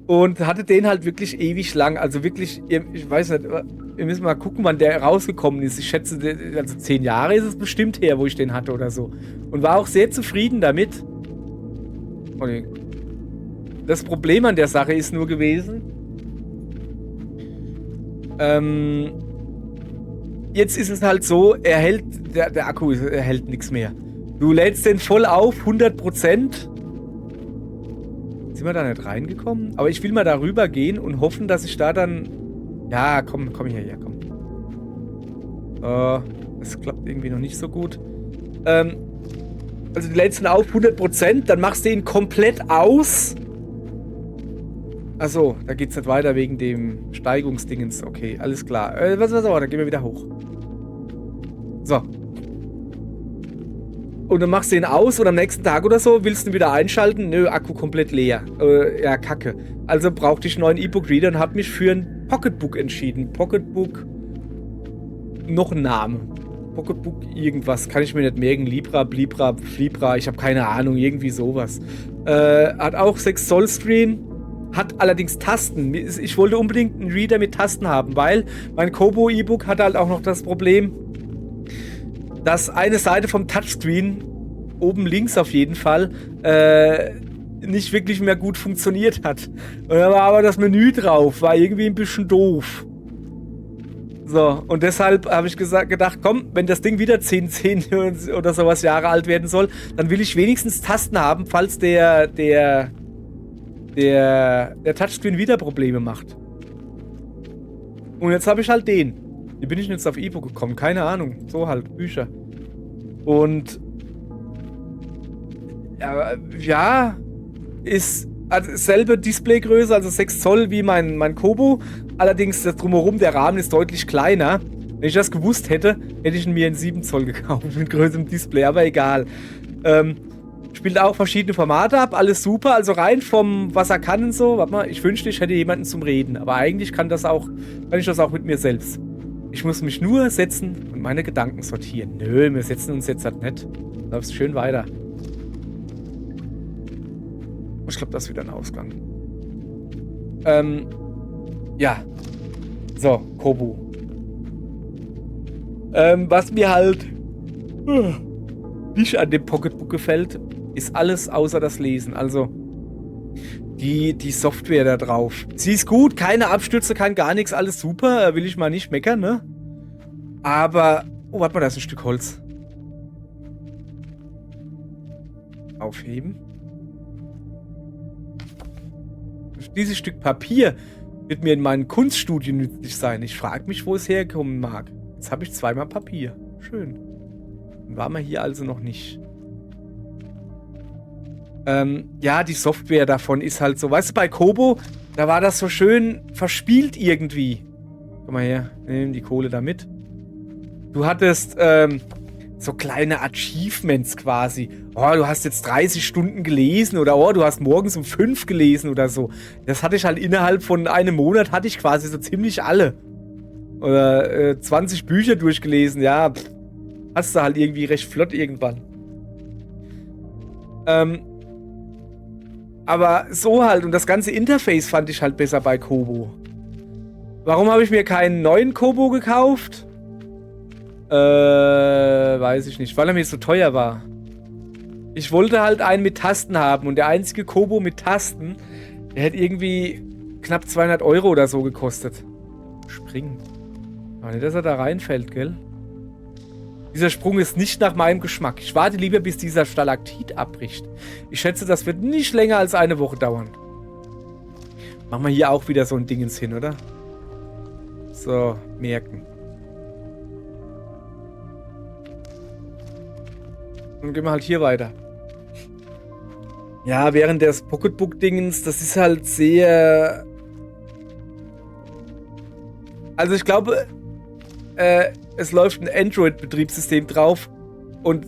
Und hatte den halt wirklich ewig lang. Also wirklich, ich weiß nicht, wir müssen mal gucken, wann der rausgekommen ist. Ich schätze, also 10 Jahre ist es bestimmt her, wo ich den hatte oder so. Und war auch sehr zufrieden damit. Okay. Das Problem an der Sache ist nur gewesen, jetzt ist es halt so, der Akku hält nichts mehr. Du lädst den voll auf, 100%. Sind wir da nicht reingekommen? Aber ich will mal darüber gehen und hoffen, dass ich da dann... Ja, komm hierher, komm. Das klappt irgendwie noch nicht so gut. Also du lädst ihn auf 100%, dann machst du ihn komplett aus. Achso, da geht's nicht weiter wegen dem Steigungsdingens. Okay, alles klar. Was, dann gehen wir wieder hoch. So. Und dann machst du ihn aus und am nächsten Tag oder so willst du ihn wieder einschalten. Nö, Akku komplett leer. Ja, kacke. Also brauchte ich einen neuen E-Book-Reader und habe mich für ein Pocketbook entschieden. Pocketbook, noch ein Name. Pocketbook irgendwas, kann ich mir nicht merken. Libra, Flibra, ich habe keine Ahnung, irgendwie sowas. Hat auch 6 Zoll Screen, hat allerdings Tasten. Ich wollte unbedingt einen Reader mit Tasten haben, weil mein Kobo E-Book hat halt auch noch das Problem, dass eine Seite vom Touchscreen, oben links auf jeden Fall, nicht wirklich mehr gut funktioniert hat. Und da war aber das Menü drauf, war irgendwie ein bisschen doof. So, und deshalb habe ich gedacht, komm, wenn das Ding wieder 10 oder sowas Jahre alt werden soll, dann will ich wenigstens Tasten haben, falls der Touchscreen wieder Probleme macht. Und jetzt habe ich halt den. Wie bin ich denn jetzt auf E-Book gekommen? Keine Ahnung. So halt, Bücher. Und ja, ist also selbe Displaygröße, also 6 Zoll wie mein Kobo. Allerdings das Drumherum, der Rahmen ist deutlich kleiner. Wenn ich das gewusst hätte, hätte ich ihn mir in 7 Zoll gekauft mit größerem Display, aber egal. Spielt auch verschiedene Formate ab, alles super. Also rein vom, was er kann und so. Warte mal, ich wünschte, ich hätte jemanden zum Reden. Aber eigentlich kann ich das auch mit mir selbst. Ich muss mich nur setzen und meine Gedanken sortieren. Nö, wir setzen uns jetzt halt nicht. Läuft schön weiter. Ich glaube, das ist wieder ein Ausgang. Ja. So, Kobo. Was mir halt nicht an dem Pocketbook gefällt, ist alles außer das Lesen. Also die Software da drauf. Sie ist gut, keine Abstürze, kein gar nichts, alles super. Will ich mal nicht meckern, ne? Aber... Oh, warte mal, da ist ein Stück Holz. Aufheben. Dieses Stück Papier wird mir in meinen Kunststudien nützlich sein. Ich frage mich, wo es herkommen mag. Jetzt habe ich zweimal Papier. Schön. Dann waren wir hier also noch nicht. Ja, die Software davon ist halt so. Weißt du, bei Kobo, da war das so schön verspielt irgendwie. Komm mal her, wir nehmen die Kohle da mit. Du hattest so kleine Achievements quasi. Oh, du hast jetzt 30 Stunden gelesen oder oh, du hast morgens um 5 gelesen oder so. Das hatte ich halt innerhalb von einem Monat, hatte ich quasi so ziemlich alle. Oder 20 Bücher durchgelesen, ja. Hast du halt irgendwie recht flott irgendwann. Aber so halt, und das ganze Interface fand ich halt besser bei Kobo. Warum habe ich mir keinen neuen Kobo gekauft? Weiß ich nicht, weil er mir so teuer war. Ich wollte halt einen mit Tasten haben und der einzige Kobo mit Tasten, der hätte irgendwie knapp 200 € oder so gekostet. Springen. Aber nicht, dass er da reinfällt, gell? Dieser Sprung ist nicht nach meinem Geschmack. Ich warte lieber, bis dieser Stalaktit abbricht. Ich schätze, das wird nicht länger als eine Woche dauern. Machen wir hier auch wieder so ein Dingens hin, oder? So, merken. Dann gehen wir halt hier weiter. Ja, während des Pocketbook-Dingens, das ist halt sehr... Also ich glaube, es läuft ein Android-Betriebssystem drauf und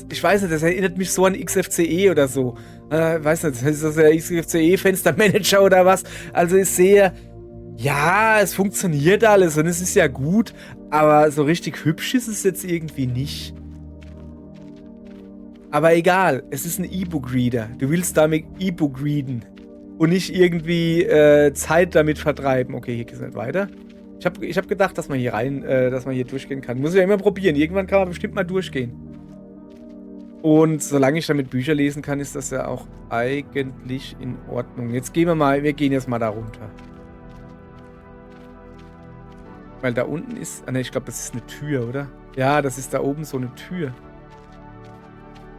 ich weiß nicht, das erinnert mich so an XFCE oder so. Weiß nicht, ist das der XFCE-Fenstermanager oder was? Also ist sehr... Ja, es funktioniert alles und es ist ja gut, aber so richtig hübsch ist es jetzt irgendwie nicht. Aber egal, es ist ein E-Book-Reader. Du willst damit E-Book readen und nicht irgendwie Zeit damit vertreiben. Okay, hier geht's nicht weiter. Ich hab gedacht, dass man hier dass man hier durchgehen kann. Muss ich ja immer probieren. Irgendwann kann man bestimmt mal durchgehen. Und solange ich damit Bücher lesen kann, ist das ja auch eigentlich in Ordnung. Jetzt gehen wir gehen jetzt mal da runter. Weil da unten ist... Ne, ich glaube, das ist eine Tür, oder? Ja, das ist da oben so eine Tür.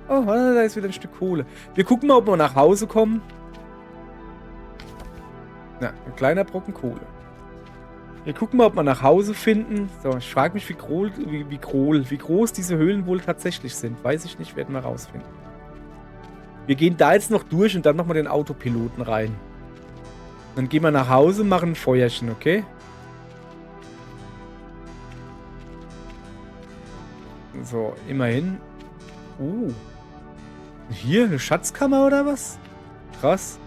Oh, da ist wieder ein Stück Kohle. Wir gucken mal, ob wir nach Hause kommen. Na, ein kleiner Brocken Kohle. Wir gucken mal, ob wir nach Hause finden. So, ich frage mich, wie groß diese Höhlen wohl tatsächlich sind. Weiß ich nicht, werden wir rausfinden. Wir gehen da jetzt noch durch und dann nochmal den Autopiloten rein. Dann gehen wir nach Hause, machen ein Feuerchen, okay? So, immerhin. Hier, eine Schatzkammer oder was? Krass.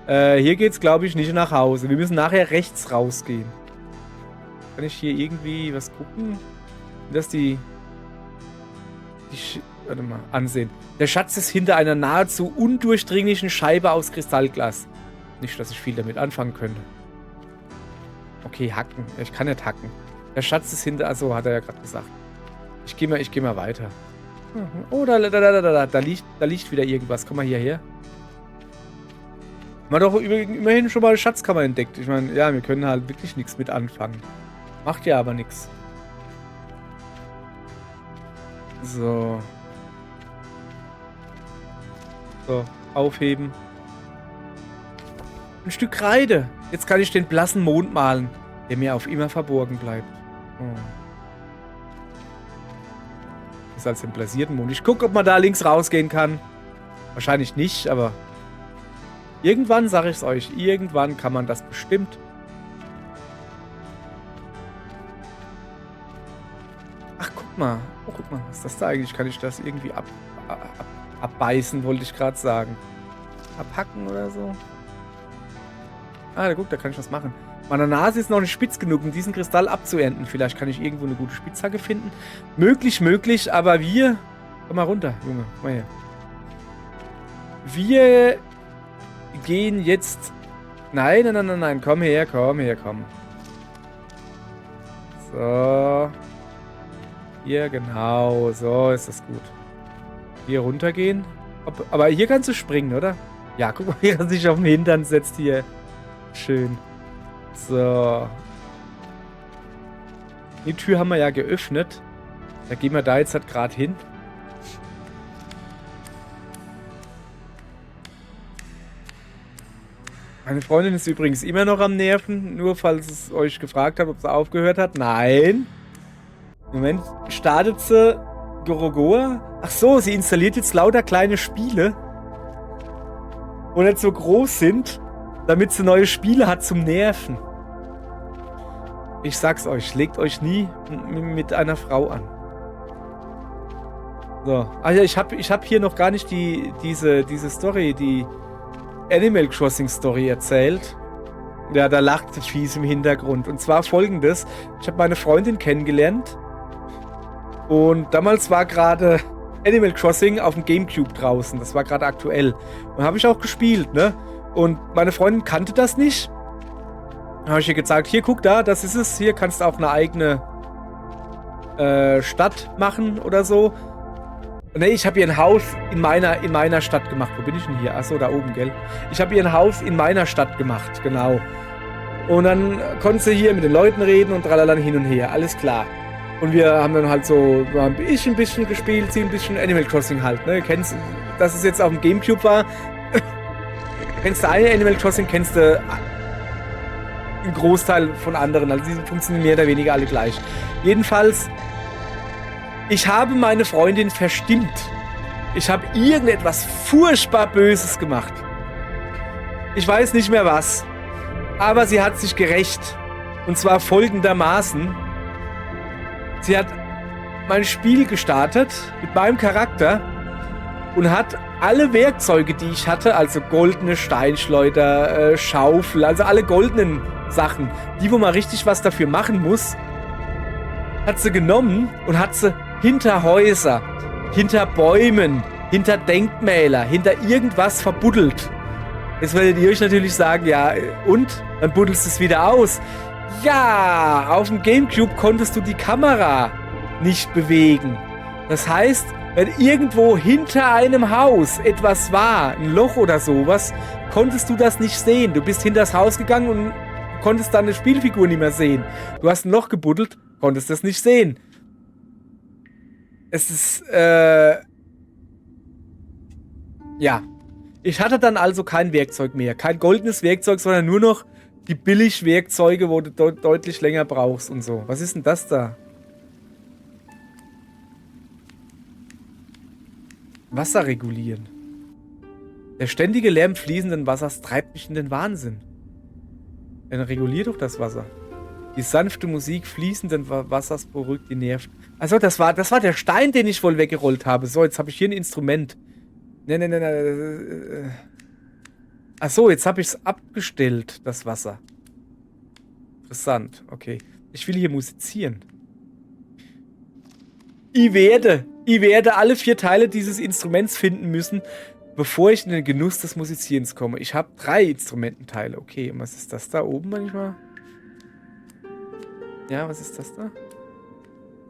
Hier geht's, glaube ich, nicht nach Hause. Wir müssen nachher rechts rausgehen. Kann ich hier irgendwie was gucken? Das warte mal, ansehen. Der Schatz ist hinter einer nahezu undurchdringlichen Scheibe aus Kristallglas. Nicht, dass ich viel damit anfangen könnte. Okay, hacken. Ich kann nicht hacken. Der Schatz ist hinter... Achso, hat er ja gerade gesagt. Ich geh mal weiter. Oh, da liegt wieder irgendwas. Komm mal hierher. Man hat doch immerhin schon mal eine Schatzkammer entdeckt. Ich meine, ja, wir können halt wirklich nichts mit anfangen. Macht ja aber nichts. So. So, aufheben. Ein Stück Kreide. Jetzt kann ich den blassen Mond malen, der mir auf immer verborgen bleibt. Oh. Das ist als den blasierten Mond. Ich gucke, ob man da links rausgehen kann. Wahrscheinlich nicht, aber irgendwann, sage ich es euch, irgendwann kann man das bestimmt. Ach, guck mal, was ist das da eigentlich? Kann ich das irgendwie abbeißen, wollte ich gerade sagen. Abhacken oder so? Ah, guck, da kann ich was machen. Meine Nase ist noch nicht spitz genug, um diesen Kristall abzuernten. Vielleicht kann ich irgendwo eine gute Spitzhacke finden. Möglich, aber wir... Komm mal runter, Junge. Komm mal her. Wir gehen jetzt... Nein. Komm her. So. Hier, genau. So ist das gut. Hier runtergehen. Aber hier kannst du springen, oder? Ja, guck mal, wie er sich auf den Hintern setzt hier. Schön. So. Die Tür haben wir ja geöffnet. Da gehen wir da jetzt halt gerade hin. Meine Freundin ist übrigens immer noch am Nerven. Nur falls es euch gefragt habt, ob sie aufgehört hat. Nein. Moment, startet sie Gorogoa? Ach so, sie installiert jetzt lauter kleine Spiele. Wo nicht so groß sind, damit sie neue Spiele hat zum Nerven. Ich sag's euch, legt euch nie mit einer Frau an. So, also ich hab hier noch gar nicht diese Story, die Animal Crossing Story erzählt. Ja, da lacht das Vieh im Hintergrund. Und zwar folgendes: Ich habe meine Freundin kennengelernt. Und damals war gerade Animal Crossing auf dem Gamecube draußen. Das war gerade aktuell. Und habe ich auch gespielt, ne? Und meine Freundin kannte das nicht. Dann habe ich ihr gesagt, hier, guck da, das ist es. Hier kannst du auch eine eigene Stadt machen oder so. Ne, ich habe ihr ein Haus in meiner Stadt gemacht. Wo bin ich denn hier? Achso, da oben, gell? Ich habe ihr ein Haus in meiner Stadt gemacht, genau. Und dann konnte sie hier mit den Leuten reden und tralala hin und her. Alles klar. Und wir haben dann halt so ein bisschen gespielt, sie ein bisschen Animal Crossing halt, ne? Kennst, dass es jetzt auf dem Gamecube war. Kennst du eine Animal Crossing, kennst du ein Großteil von anderen. Also die funktionieren mehr oder weniger alle gleich. Jedenfalls, ich habe meine Freundin verstimmt. Ich habe irgendetwas furchtbar Böses gemacht. Ich weiß nicht mehr was. Aber sie hat sich gerächt. Und zwar folgendermaßen. Sie hat mein Spiel gestartet mit meinem Charakter und hat alle Werkzeuge, die ich hatte, also goldene Steinschleuder, Schaufel, also alle goldenen Sachen, die, wo man richtig was dafür machen muss, hat sie genommen und hat sie hinter Häuser, hinter Bäumen, hinter Denkmäler, hinter irgendwas verbuddelt. Jetzt werdet ihr euch natürlich sagen, ja, und? Dann buddelst du es wieder aus. Ja, auf dem Gamecube konntest du die Kamera nicht bewegen. Das heißt, wenn irgendwo hinter einem Haus etwas war, ein Loch oder sowas, konntest du das nicht sehen. Du bist hinter das Haus gegangen und konntest dann eine Spielfigur nicht mehr sehen. Du hast ein Loch gebuddelt, konntest das nicht sehen. Es ist, ja. Ich hatte dann also kein Werkzeug mehr. Kein goldenes Werkzeug, sondern nur noch die Billig-Werkzeuge, wo du deutlich länger brauchst und so. Was ist denn das da? Wasser regulieren. Der ständige Lärm fließenden Wassers treibt mich in den Wahnsinn. Dann regulier doch das Wasser. Die sanfte Musik fließenden Wassers beruhigt die Nerven. Also das war der Stein, den ich wohl weggerollt habe. So, jetzt habe ich hier ein Instrument. Ne. Achso, jetzt habe ich es abgestellt, das Wasser. Interessant, okay. Ich will hier musizieren. Ich werde alle 4 Teile dieses Instruments finden müssen, bevor ich in den Genuss des Musizierens komme. Ich habe 3 Instrumententeile. Okay, und was ist das da oben manchmal? Ja, was ist das da?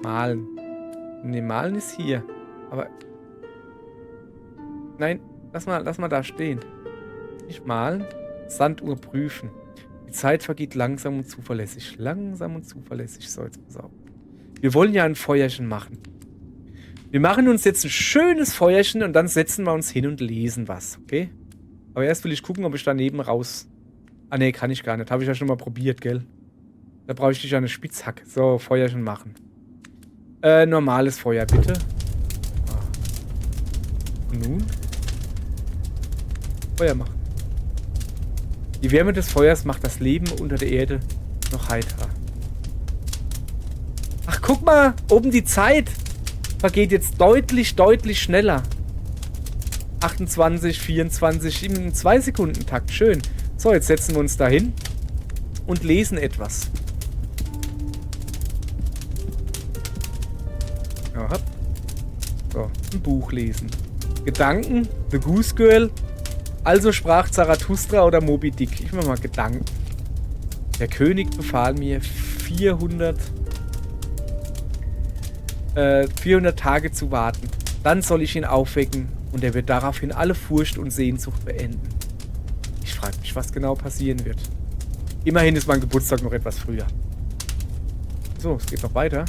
Malen. Ne, Malen ist hier. Aber... Nein, lass mal da stehen. Nicht malen. Sanduhr prüfen. Die Zeit vergeht langsam und zuverlässig. Langsam und zuverlässig. So, jetzt pass auf. Wir wollen ja ein Feuerchen machen. Wir machen uns jetzt ein schönes Feuerchen und dann setzen wir uns hin und lesen was, okay? Aber erst will ich gucken, ob ich daneben raus... Ah, ne, kann ich gar nicht. Habe ich ja schon mal probiert, gell? Da brauche ich nicht eine Spitzhacke. So, Feuerchen machen. Normales Feuer, bitte. Und nun? Feuer machen. Die Wärme des Feuers macht das Leben unter der Erde noch heiterer. Ach, guck mal! Oben die Zeit vergeht jetzt deutlich schneller. 28, 24, im 2-Sekunden-Takt. Schön. So, jetzt setzen wir uns da hin und lesen etwas. Ja, so, ein Buch lesen. Gedanken, The Goose Girl. Also sprach Zarathustra oder Moby Dick. Ich mach mal Gedanken. Der König befahl mir 400 Tage zu warten. Dann soll ich ihn aufwecken und er wird daraufhin alle Furcht und Sehnsucht beenden. Ich frage mich, was genau passieren wird. Immerhin ist mein Geburtstag noch etwas früher. So, es geht noch weiter.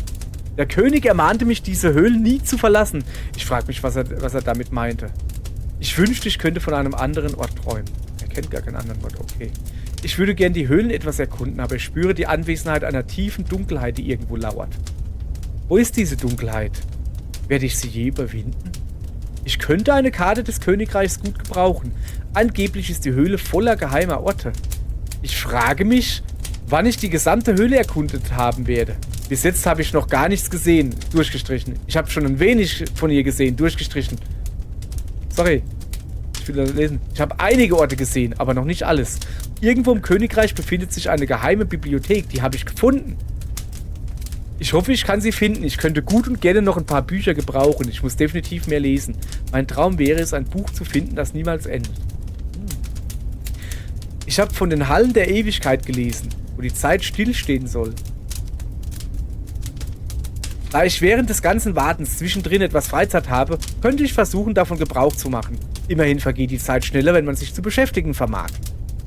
Der König ermahnte mich, diese Höhlen nie zu verlassen. Ich frage mich, was er damit meinte. Ich wünschte, ich könnte von einem anderen Ort träumen. Er kennt gar keinen anderen Ort, okay. Ich würde gern die Höhlen etwas erkunden, aber ich spüre die Anwesenheit einer tiefen Dunkelheit, die irgendwo lauert. Wo ist diese Dunkelheit? Werde ich sie je überwinden? Ich könnte eine Karte des Königreichs gut gebrauchen. Angeblich ist die Höhle voller geheimer Orte. Ich frage mich, wann ich die gesamte Höhle erkundet haben werde. Bis jetzt habe ich noch gar nichts gesehen. Durchgestrichen. Ich habe schon ein wenig von ihr gesehen. Durchgestrichen. Sorry. Ich will das lesen. Ich habe einige Orte gesehen, aber noch nicht alles. Irgendwo im Königreich befindet sich eine geheime Bibliothek. Die habe ich gefunden. Ich hoffe, ich kann sie finden. Ich könnte gut und gerne noch ein paar Bücher gebrauchen. Ich muss definitiv mehr lesen. Mein Traum wäre es, ein Buch zu finden, das niemals endet. Ich habe von den Hallen der Ewigkeit gelesen, wo die Zeit stillstehen soll. Da ich während des ganzen Wartens zwischendrin etwas Freizeit habe, könnte ich versuchen, davon Gebrauch zu machen. Immerhin vergeht die Zeit schneller, wenn man sich zu beschäftigen vermag.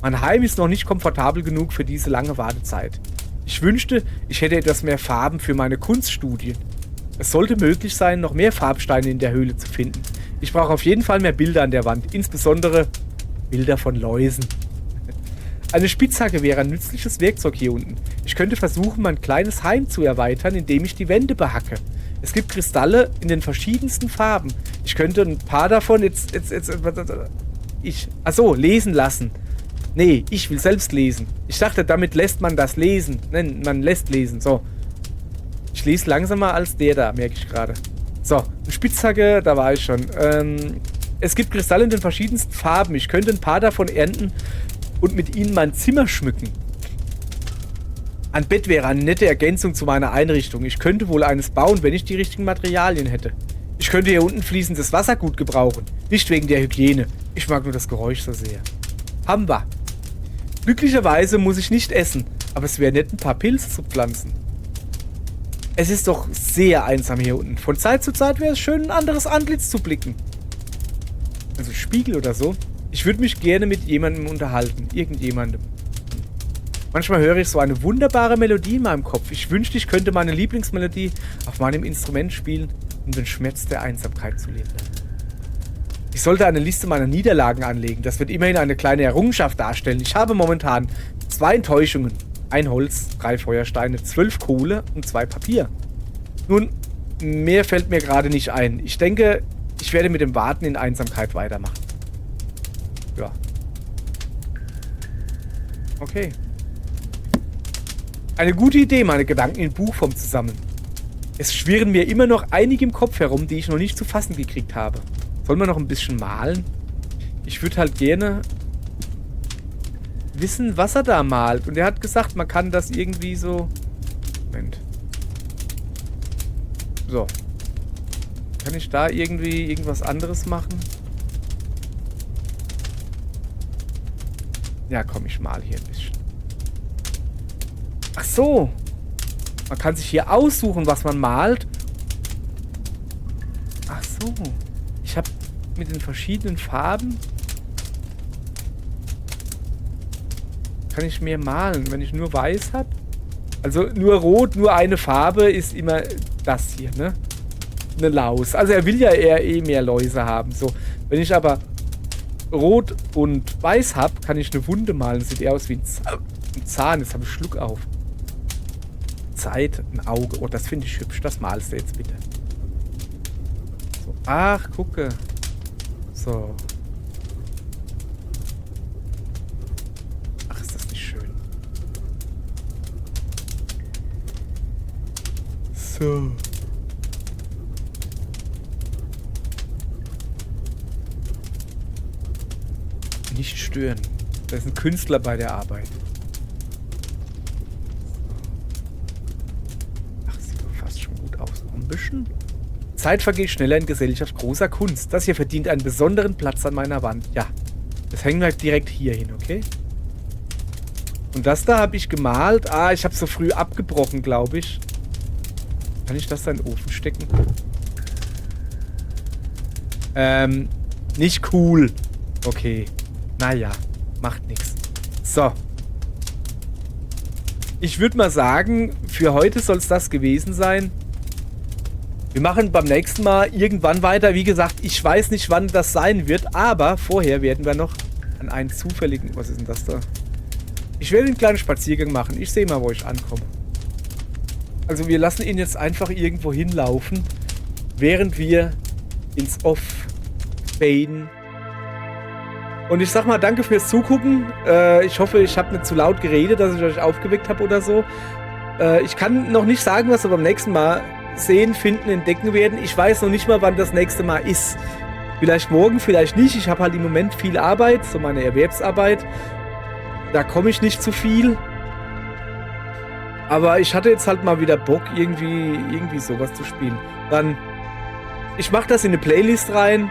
Mein Heim ist noch nicht komfortabel genug für diese lange Wartezeit. Ich wünschte, ich hätte etwas mehr Farben für meine Kunststudien. Es sollte möglich sein, noch mehr Farbsteine in der Höhle zu finden. Ich brauche auf jeden Fall mehr Bilder an der Wand, insbesondere Bilder von Läusen. Eine Spitzhacke wäre ein nützliches Werkzeug hier unten. Ich könnte versuchen, mein kleines Heim zu erweitern, indem ich die Wände behacke. Es gibt Kristalle in den verschiedensten Farben. Ich könnte ein paar davon Achso, lesen lassen. Nee, ich will selbst lesen. Ich dachte, damit lässt man das lesen. Nein, man lässt lesen. So. Ich lese langsamer als der da, merke ich gerade. So, eine Spitzhacke, da war ich schon. Es gibt Kristalle in den verschiedensten Farben. Ich könnte ein paar davon ernten und mit ihnen mein Zimmer schmücken. Ein Bett wäre eine nette Ergänzung zu meiner Einrichtung. Ich könnte wohl eines bauen, wenn ich die richtigen Materialien hätte. Ich könnte hier unten fließendes Wasser gut gebrauchen. Nicht wegen der Hygiene. Ich mag nur das Geräusch so sehr. Haben wir. Glücklicherweise muss ich nicht essen, aber es wäre nett, ein paar Pilze zu pflanzen. Es ist doch sehr einsam hier unten. Von Zeit zu Zeit wäre es schön, ein anderes Antlitz zu blicken. Also Spiegel oder so. Ich würde mich gerne mit jemandem unterhalten. Irgendjemandem. Manchmal höre ich so eine wunderbare Melodie in meinem Kopf. Ich wünschte, ich könnte meine Lieblingsmelodie auf meinem Instrument spielen, um den Schmerz der Einsamkeit zu lindern. Ich sollte eine Liste meiner Niederlagen anlegen. Das wird immerhin eine kleine Errungenschaft darstellen. Ich habe momentan 2 Enttäuschungen. 1 Holz, 3 Feuersteine, 12 Kohle und 2 Papier. Nun, mehr fällt mir gerade nicht ein. Ich denke, ich werde mit dem Warten in Einsamkeit weitermachen. Ja. Okay. Eine gute Idee, meine Gedanken in Buchform zu sammeln. Es schwirren mir immer noch einige im Kopf herum, die ich noch nicht zu fassen gekriegt habe. Soll man noch ein bisschen malen? Ich würde halt gerne wissen, was er da malt. Und er hat gesagt, man kann das irgendwie so... Moment. So. Kann ich da irgendwie irgendwas anderes machen? Ja, komm, ich mal hier ein bisschen. Ach so. Man kann sich hier aussuchen, was man malt. Ach so. Ich habe mit den verschiedenen Farben... Kann ich mehr malen, wenn ich nur weiß habe? Also nur rot, nur eine Farbe ist immer das hier, ne? Eine Laus. Also er will ja eher mehr Läuse haben. So, wenn ich aber rot und weiß habe, kann ich eine Wunde malen. Das sieht eher aus wie ein Zahn. Jetzt habe ich Schluck auf. Zeit, ein Auge. Oh, das finde ich hübsch. Das malst du jetzt bitte. So. Ach, gucke. So. Ach, ist das nicht schön. So. Nicht stören. Da ist ein Künstler bei der Arbeit. Ach, sieht doch fast schon gut aus. Noch ein bisschen. Zeit vergeht schneller in Gesellschaft großer Kunst. Das hier verdient einen besonderen Platz an meiner Wand. Ja, das hängen wir direkt hier hin, okay? Und das da habe ich gemalt. Ah, ich habe so früh abgebrochen, glaube ich. Kann ich das da in den Ofen stecken? Nicht cool. Okay. Naja, macht nichts. So. Ich würde mal sagen, für heute soll es das gewesen sein. Wir machen beim nächsten Mal irgendwann weiter. Wie gesagt, ich weiß nicht, wann das sein wird, aber vorher werden wir noch an einen zufälligen... Was ist denn das da? Ich werde einen kleinen Spaziergang machen. Ich sehe mal, wo ich ankomme. Also wir lassen ihn jetzt einfach irgendwo hinlaufen, während wir ins Off faden. Und ich sag mal, danke fürs Zugucken. Ich hoffe, ich habe nicht zu laut geredet, dass ich euch aufgeweckt habe oder so. Ich kann noch nicht sagen, was wir beim nächsten Mal sehen, finden, entdecken werden. Ich weiß noch nicht mal, wann das nächste Mal ist. Vielleicht morgen, vielleicht nicht. Ich habe halt im Moment viel Arbeit, so meine Erwerbsarbeit. Da komme ich nicht zu viel. Aber ich hatte jetzt halt mal wieder Bock, irgendwie sowas zu spielen. Dann, ich mache das in eine Playlist rein.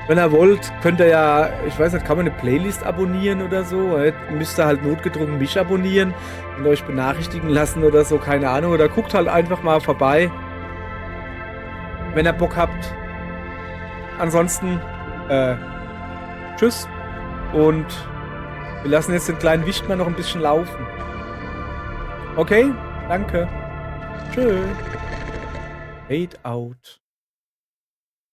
Wenn ihr wollt, könnt ihr ja, ich weiß nicht, kann man eine Playlist abonnieren oder so? Müsst ihr halt notgedrungen mich abonnieren und euch benachrichtigen lassen oder so, keine Ahnung. Oder guckt halt einfach mal vorbei, wenn ihr Bock habt. Ansonsten, tschüss. Und wir lassen jetzt den kleinen Wichtmann noch ein bisschen laufen. Okay, danke. Tschö. Fade out.